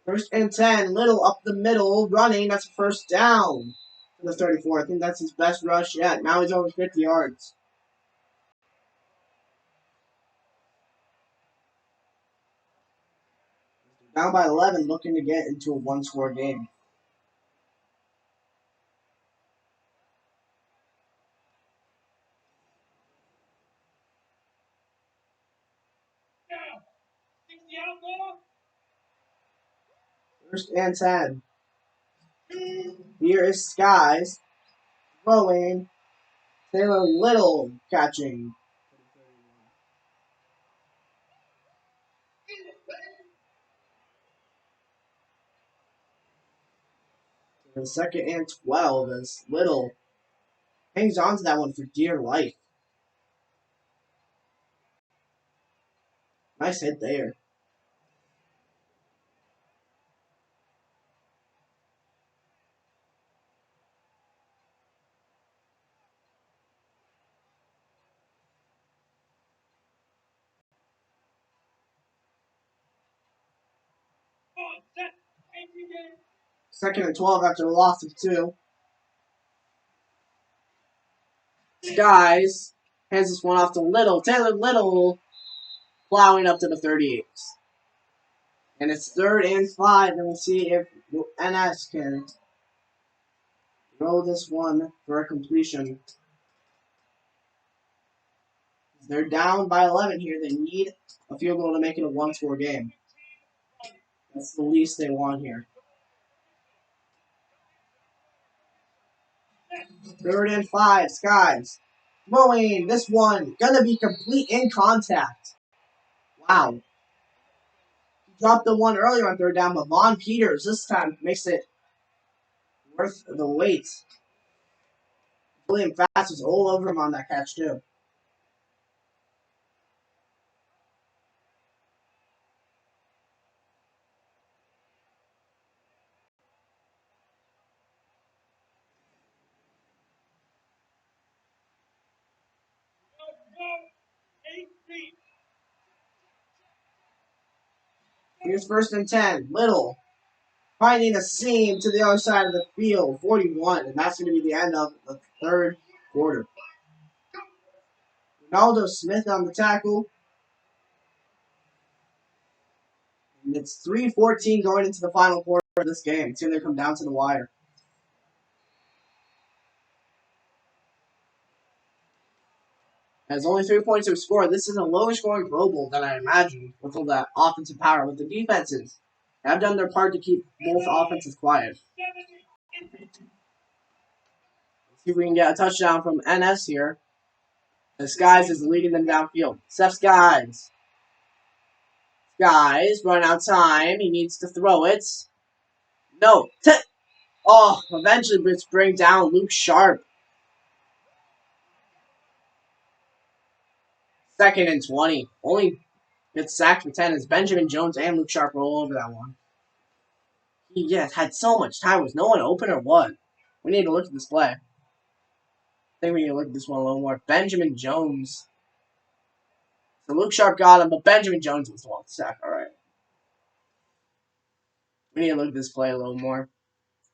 First and 10. Little up the middle. Running. That's a first down for the 34. I think that's his best rush yet. Now he's over 50 yards. Down by 11, looking to get into a one-score game. First and 10. Here is Skies throwing. Taylor Little catching. And second and 12 as Little hangs on to that one for dear life. Nice hit there. Second and 12 after a loss of 2. Skies hands this one off to Little. Taylor Little plowing up to the 38. And it's third and 5. And we'll see if NS can throw this one for a completion. They're down by 11 here. They need a field goal to make it a one-score game. That's the least they want here. Third and 5, Skies. Throwing this one. Gonna be complete in contact. Wow. He dropped the one earlier on third down, but Von Peters this time makes it worth the wait. William Fast was all over him on that catch, too. Here's first and 10. Little finding a seam to the other side of the field, 41, and that's going to be the end of the third quarter. Ronaldo Smith on the tackle. And it's 3:14 going into the final quarter of this game. It's going to come down to the wire. As only 3 points are scored, this is a lower scoring Pro Bowl than I imagined with all that offensive power. With the defenses have done their part to keep both offenses quiet. Let's see if we can get a touchdown from NS here. The Skies is leading them downfield. Seth Skies. Skies run out time. He needs to throw it. No. Oh, eventually let's bring down Luke Sharp. Second and 20. Only gets sacked for 10 as Benjamin Jones and Luke Sharp roll over that one. He had so much time. Was no one open or what? We need to look at this play. I think we need to look at this one a little more. Benjamin Jones. So Luke Sharp got him, but Benjamin Jones was the one to sack. All right. We need to look at this play a little more.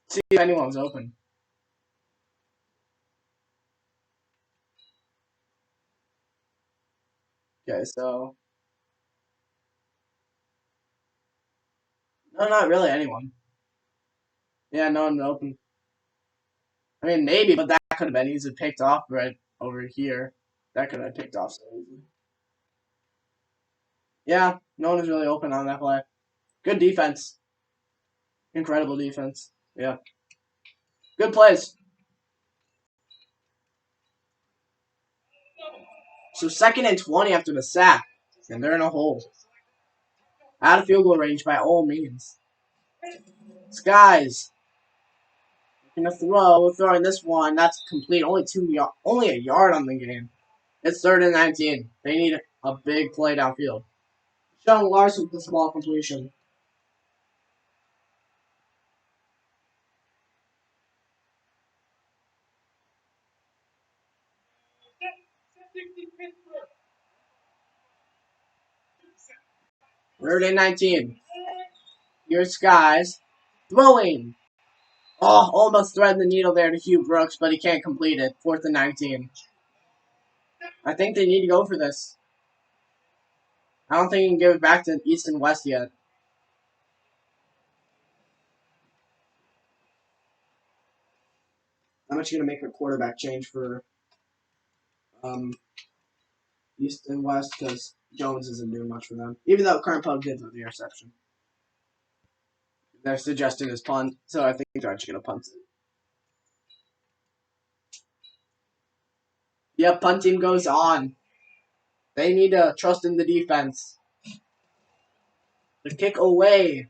See if anyone's open. Okay, so no, not really anyone. Yeah, no one open. I mean, maybe, but that could have been easily picked off right over here. That could have been picked off so easily. Yeah, no one is really open on that play. Good defense. Incredible defense. Yeah. Good plays. So second and 20 after the sack. And they're in a hole. Out of field goal range by all means. Skies. Gonna throwing this one. That's complete. Only a yard on the game. It's third and 19. They need a big play downfield. Sean Larson with the small completion. Third and 19. Here's Skies. Throwing. Oh, almost threading the needle there to Hugh Brooks, but he can't complete it. Fourth and 19. I think they need to go for this. I don't think you can give it back to East and West yet. How much are you going to make a quarterback change for East and West? Because Jones isn't doing much for them. Even though current Poe did with the interception. They're suggesting his punt, so I think they're actually going to punt it. Yep, punting goes on. They need to trust in the defense. The kick away.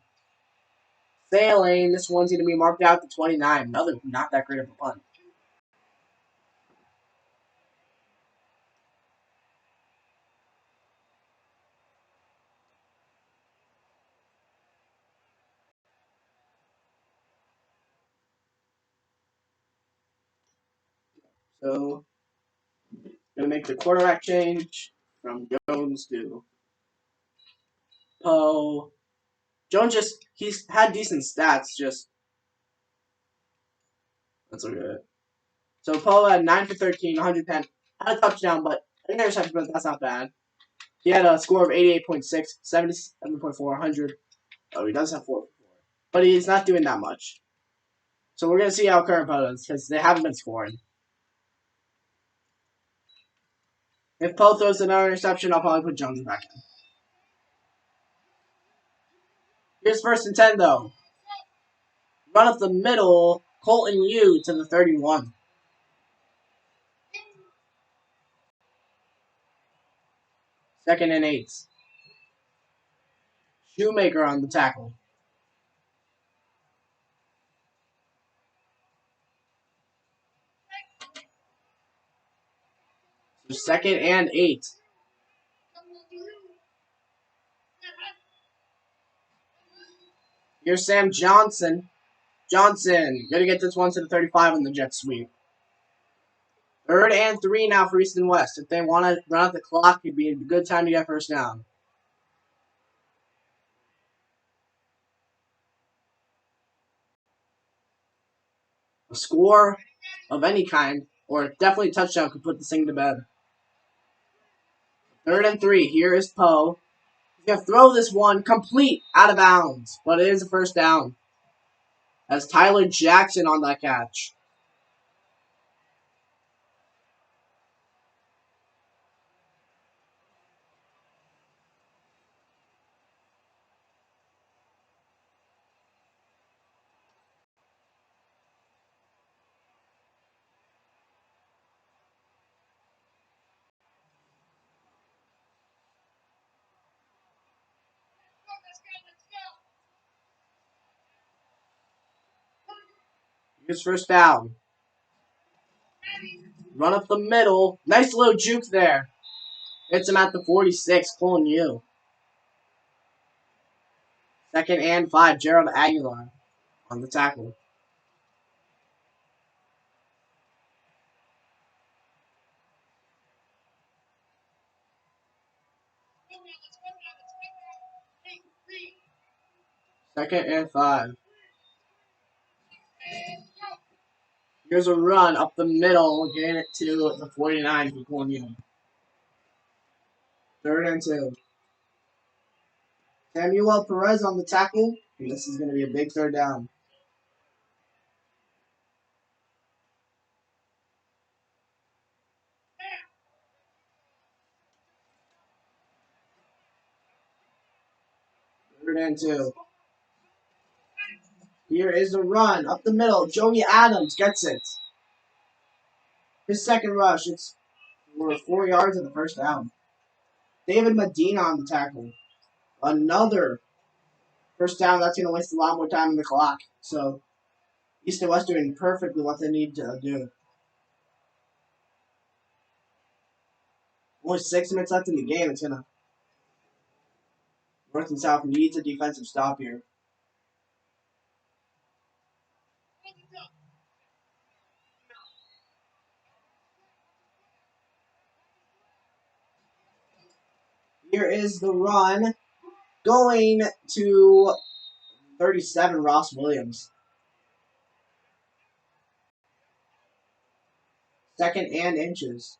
Sailing. This one's going to be marked out to 29. Another not that great of a punt. So, going to make the quarterback change from Jones to Poe. Jones he's had decent stats, that's okay. So Poe had 9 for 13, 110. Had a touchdown, but an interception, but that's not bad. He had a score of 88.6, 77.4, 100. Oh, he does have 4. But he's not doing that much. So we're going to see how current Poe does, because they haven't been scoring. If Poe throws another interception, I'll probably put Jones back in. Here's 1st and 10, though. Run up the middle, Colton Yu to the 31. Second and 8. Shoemaker on the tackle. So 2nd and 8. Here's Sam Johnson. Johnson, gonna get this one to the 35 on the jet sweep. 3rd and 3 now for East and West. If they want to run out the clock, it'd be a good time to get 1st down. A score of any kind, or definitely a touchdown, could put this thing to bed. 3rd and 3. Here is Poe. He's gonna throw this one complete out of bounds, but it is a 1st down. As Tyler Jackson on that catch. Here's 1st down. Run up the middle. Nice little juke there. Hits him at the 46, pulling you. 2nd and 5, Gerald Aguilar on the tackle. Second and 5. Here's a run up the middle, getting it to the 49 for pulling you. 3rd and 2. Samuel Perez on the tackle. And this is going to be a big 3rd down. Third and 2. Here is the run up the middle. Joey Adams gets it. His 2nd rush. It's for 4 yards and the 1st down. David Medina on the tackle. Another 1st down. That's going to waste a lot more time on the clock. So East and West doing perfectly what they need to do. Only 6 minutes left in the game. It's going to. North and South needs a defensive stop here. Here is the run. Going to 37, Ross Williams. 2nd and inches.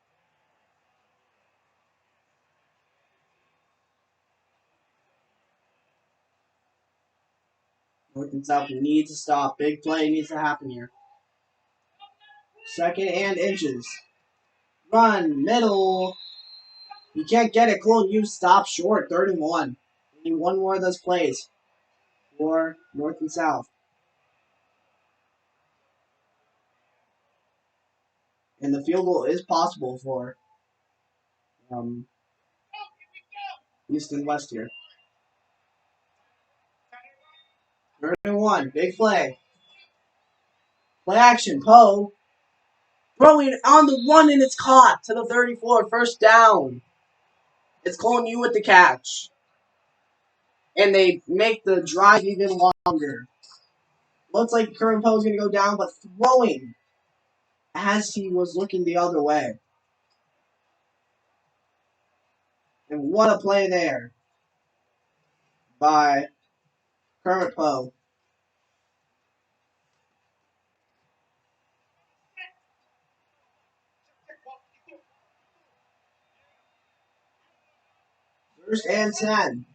North and South needs to stop. Big play needs to happen here. 2nd and inches. Run, middle. You can't get it. Cool. You stop short. 3rd and 1. You need one more of those plays for North and South. And the field goal is possible for East and West here. 3rd and 1. Big play. Play action. Poe. Throwing on the run and it's caught to the 34. First down. It's calling you with the catch. And they make the drive even longer. Looks like Curran Poe's going to go down, but throwing as he was looking the other way. And what a play there by Kermit Poe. First and 10.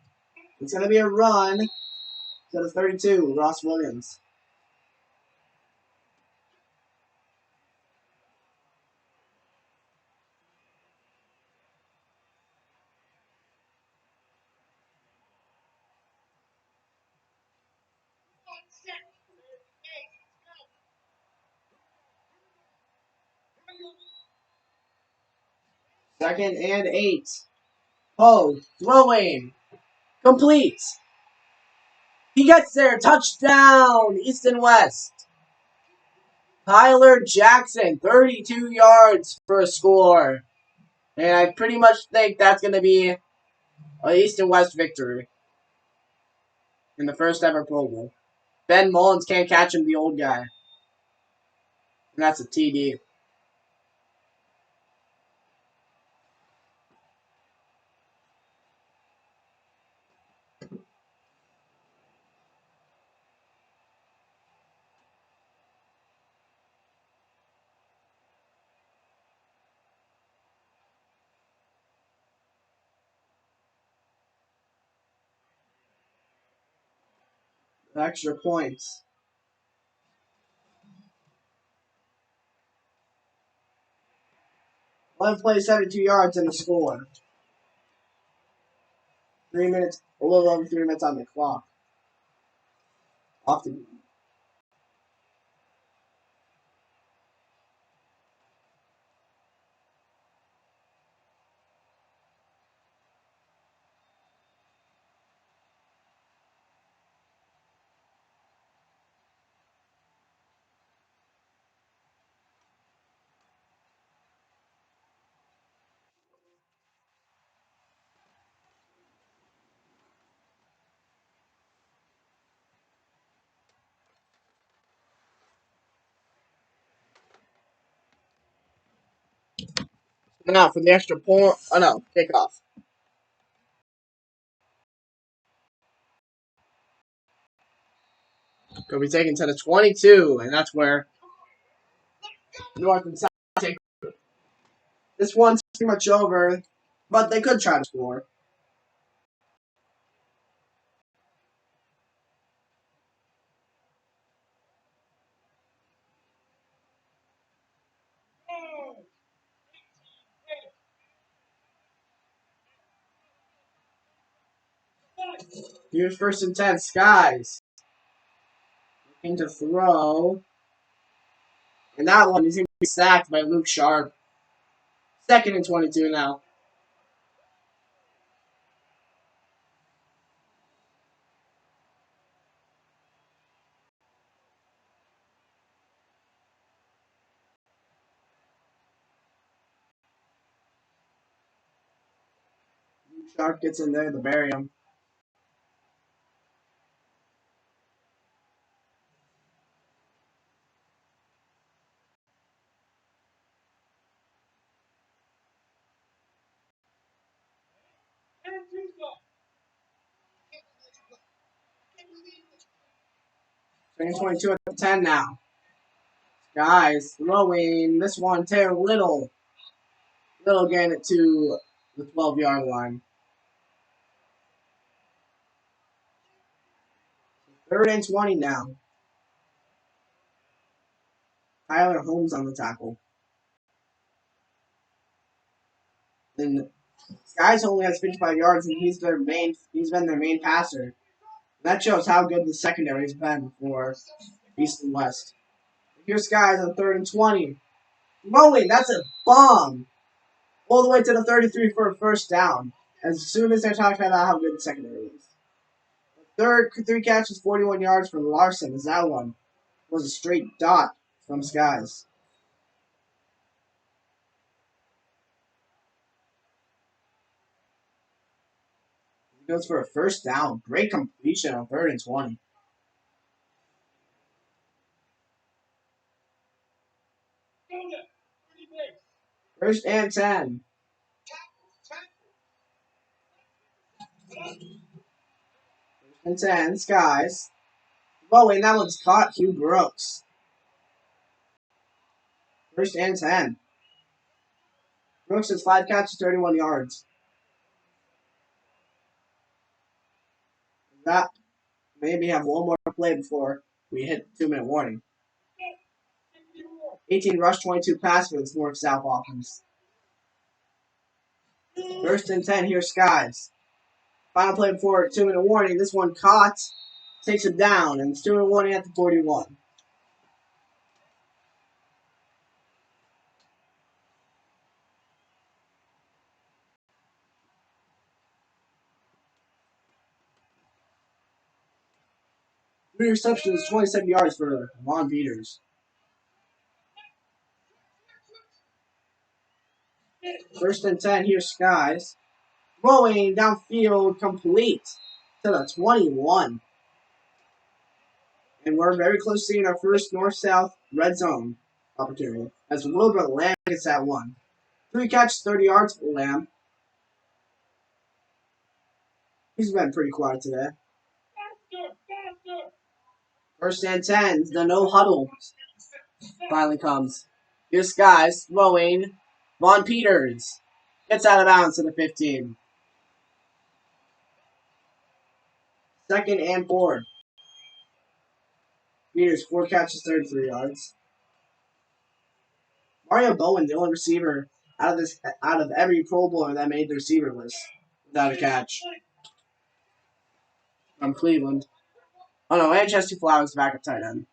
It's going to be a run to the 32, Ross Williams. Second and 8. Poe throwing. Complete. He gets there. Touchdown. East and West. Tyler Jackson, 32 yards for a score. And I pretty much think that's going to be an East and West victory in the first ever Pro Bowl. Ben Mullins can't catch him, the old guy. And that's a TD. Extra points. One play, 72 yards in the score. 3 minutes, a little over 3 minutes on the clock. Off the now for the extra point. Oh no, kickoff. Could be taken to the 22, and that's where North and South take. This one's pretty much over, but they could try to score. Here's 1st and 10, Skies. Looking to throw. And that one is going to be sacked by Luke Sharp. 2nd and 22 now. Luke Sharp gets in there to bury him. Second 22 at the 10 now. Guys, throwing this one, Taylor Little. Little getting it to the 12-yard line. 3rd and 20 now. Tyler Holmes on the tackle. And Skies only has 55 yards, and he's been their main passer. That shows how good the secondary has been for East and West. Here's Skies on 3rd and 20. Throwing, that's a bomb. All the way to the 33 for a first down. As soon as they're talking about how good the secondary is. Third, 3 catches, 41 yards for Larson, as that one was a straight dot from Skies. He goes for a first down. Great completion on 3rd and 20. First and 10. First and 10, Skies. Oh, and that one's caught. Hugh Brooks. First and 10. Brooks has 5 catches, 31 yards. That maybe have one more play before we hit 2-minute warning. 18 rush, 22 pass for this north-south offense. First and 10, here's Skies. Final play before 2-minute warning. This one caught, takes it down, and it's 2-minute warning at the 41. Three receptions, 27 yards for Von Peters. First and 10, here's Skies. Throwing downfield, complete to the 21. And we're very close to seeing our first north-south red zone opportunity. As Wilbur Lamb gets that one. 3 catches, 30 yards for Lamb. He's been pretty quiet today. First and 10, the no huddle finally comes. Here's Skies throwing. Von Peters gets out of bounds to the 15. Second and 4. Peters, 4 catches, 33 yards. Mario Bowen, the only receiver out of every Pro Bowler that made the receiver list without a catch. From Cleveland. Oh no, and Chester Flowers back at tight end.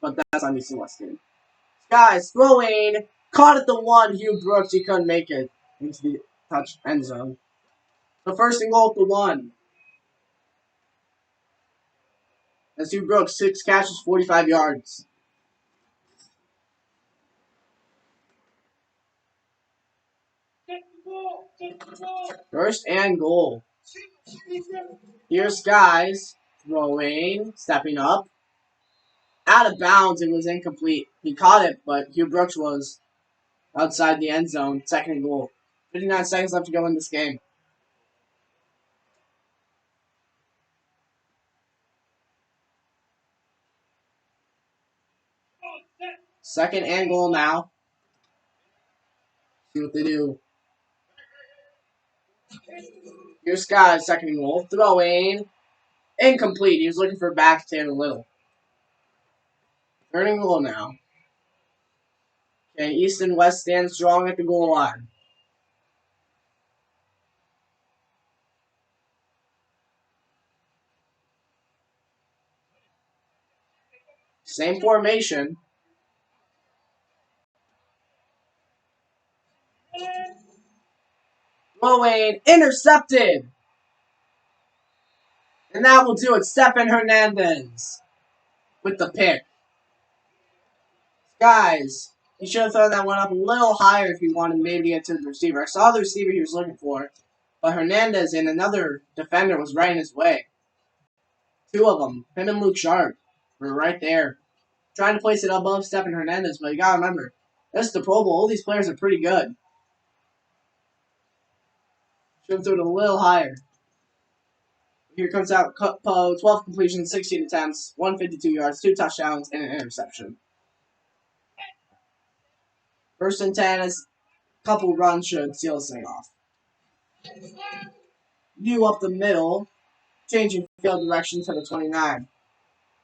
But that's on East and West team. Guys, throwing. Caught at the 1. Hugh Brooks, he couldn't make it into the touch end zone. So first and goal at the 1. That's Hugh Brooks, 6 catches, 45 yards. First and goal. Here's Skies throwing, stepping up. Out of bounds, it was incomplete. He caught it, but Hugh Brooks was outside the end zone. Second and goal. 59 seconds left to go in this game. Second and goal now. See what they do. Here's Skies, second and goal. Throwing. Incomplete. He was looking for back to a little. Third and goal now. Okay, East and West stand strong at the goal line. Same formation. Throwing. Intercepted. And that will do it. Stephen Hernandez with the pick. Guys, he should have thrown that one up a little higher if he wanted maybe to get to the receiver. I saw the receiver he was looking for, but Hernandez and another defender was right in his way. 2 of them, him and Luke Sharp, were right there. Trying to place it above Stephen Hernandez, but you gotta remember, this is the Pro Bowl. All these players are pretty good. Should have thrown it a little higher. Here comes out 12 completions, 16 attempts, 152 yards, 2 touchdowns, and an interception. First and 10 is a couple runs should seal this thing off. View up the middle, changing field direction to the 29.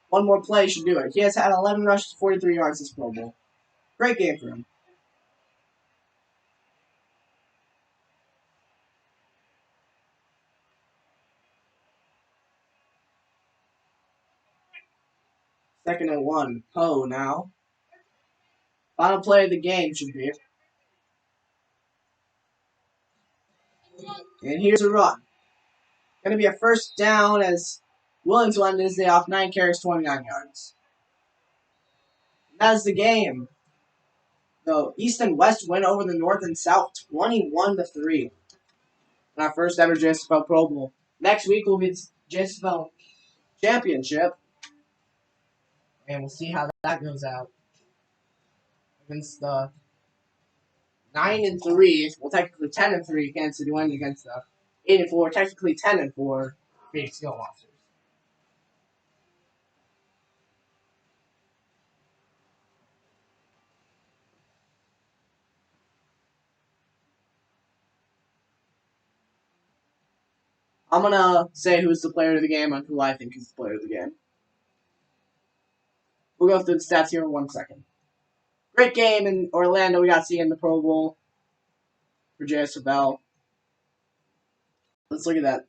One more play should do it. He has had 11 rushes, 43 yards this Pro Bowl. Great game for him. Second and 1. Poe now. Final play of the game should be. And here's a run. Going to be a first down as Williams will end his day off 9 carries, 29 yards. That is the game. The East and West win over the North and South 21-3. In our first ever JSFL Pro Bowl. Next week will be the JSFL Championship. And we'll see how that goes out. Against the 9-3, well technically 10-3 Kansas City wins against the 8-4, technically 10-4 Phoenix Skill Monsters. I'm gonna say who's the player of the game and who I think is the player of the game. We'll go through the stats here in 1 second. Great game in Orlando. We got to see in the Pro Bowl for JSFL. Let's look at that.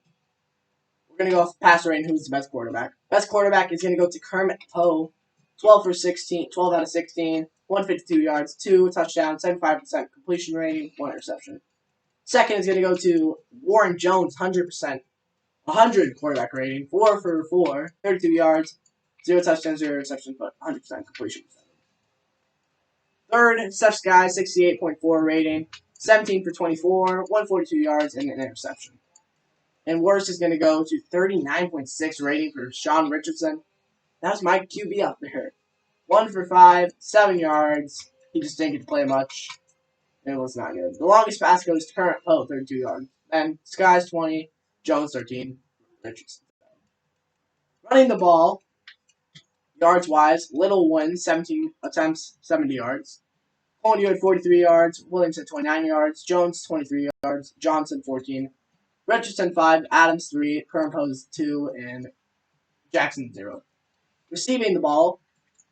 We're going to go with passer rating. Who's the best quarterback? Best quarterback is going to go to Kermit Poe. 12 out of 16, 152 yards, 2 touchdowns, 75% completion rating, 1 interception. Second is going to go to Warren Jones, 100%. 100 quarterback rating, 4 for 4, 32 yards, 0 touchdowns, 0 interceptions, but 100% completion percentage. Third, Steph Sky, 68.4 rating, 17 for 24, 142 yards, and an interception. And worst is going to go to 39.6 rating for Sean Richardson. That's my QB up there. 1 for 5, 7 yards. He just didn't get to play much. It was not good. The longest pass goes to Kermit Poe, 32 yards. Then Sky's 20, Jones 13, Richardson. Running the ball, yards-wise, Little wins, 17 attempts, 70 yards. Coleman, you had 43 yards. Williams had 29 yards. Jones, 23 yards. Johnson, 14. Richardson, 5. Adams, 3. Kermit Poe, 2. And Jackson, 0. Receiving the ball,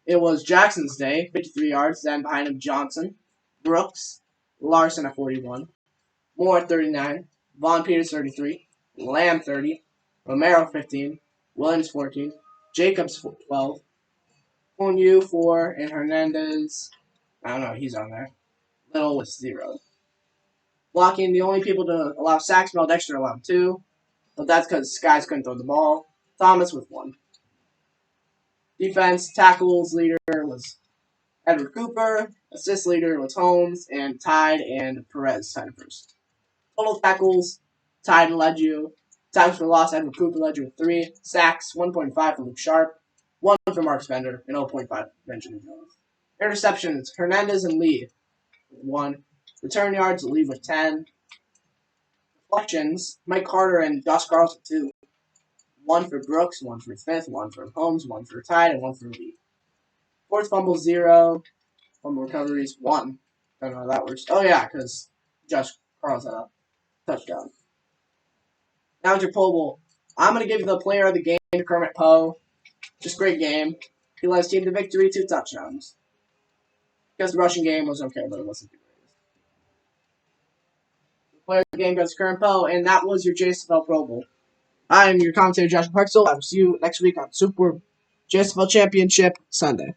it was Jackson's day, 53 yards. Then behind him, Johnson, Brooks, Larson at 41. Moore at 39. Vaughn Peters, 33. Lamb, 30. Romero, 15. Williams, 14. Jacobs, 12. Onyu, 4. And Hernandez, I don't know, he's on there. Little was 0. Blocking, the only people to allow sacks, Mel Dexter allowed 2. But that's because Skies couldn't throw the ball. Thomas with 1. Defense, tackles leader was Edward Cooper. Assist leader was Holmes. And Tide and Perez tied first. Total tackles, Tide led you. Tackles for loss, Edward Cooper led you with 3. Sacks, 1.5 for Luke Sharp. 1 for Mark Spender. And 0.5 for Benjamin Jones. Interceptions, Hernandez and Lee with 1. Return yards, Lee with 10. Deflections, Mike Carter and Josh Carlson, 2. 1 for Brooks, 1 for Smith, 1 for Holmes, 1 for Tide, and 1 for Lee. Fourth fumble, 0. Fumble recoveries, 1. I don't know how that works. Oh, yeah, because Josh Carlson had a touchdown. Now it's your Pro Bowl. I'm going to give the player of the game to Kermit Poe. Just great game. He led his team to victory, 2 touchdowns. Because the rushing game was okay, but it wasn't the greatest. The player of the game goes to Kermit Poe, and that was your JSFL Pro Bowl. I am your commentator, Josh Parksville. I will see you next week on Super JSFL Championship Sunday.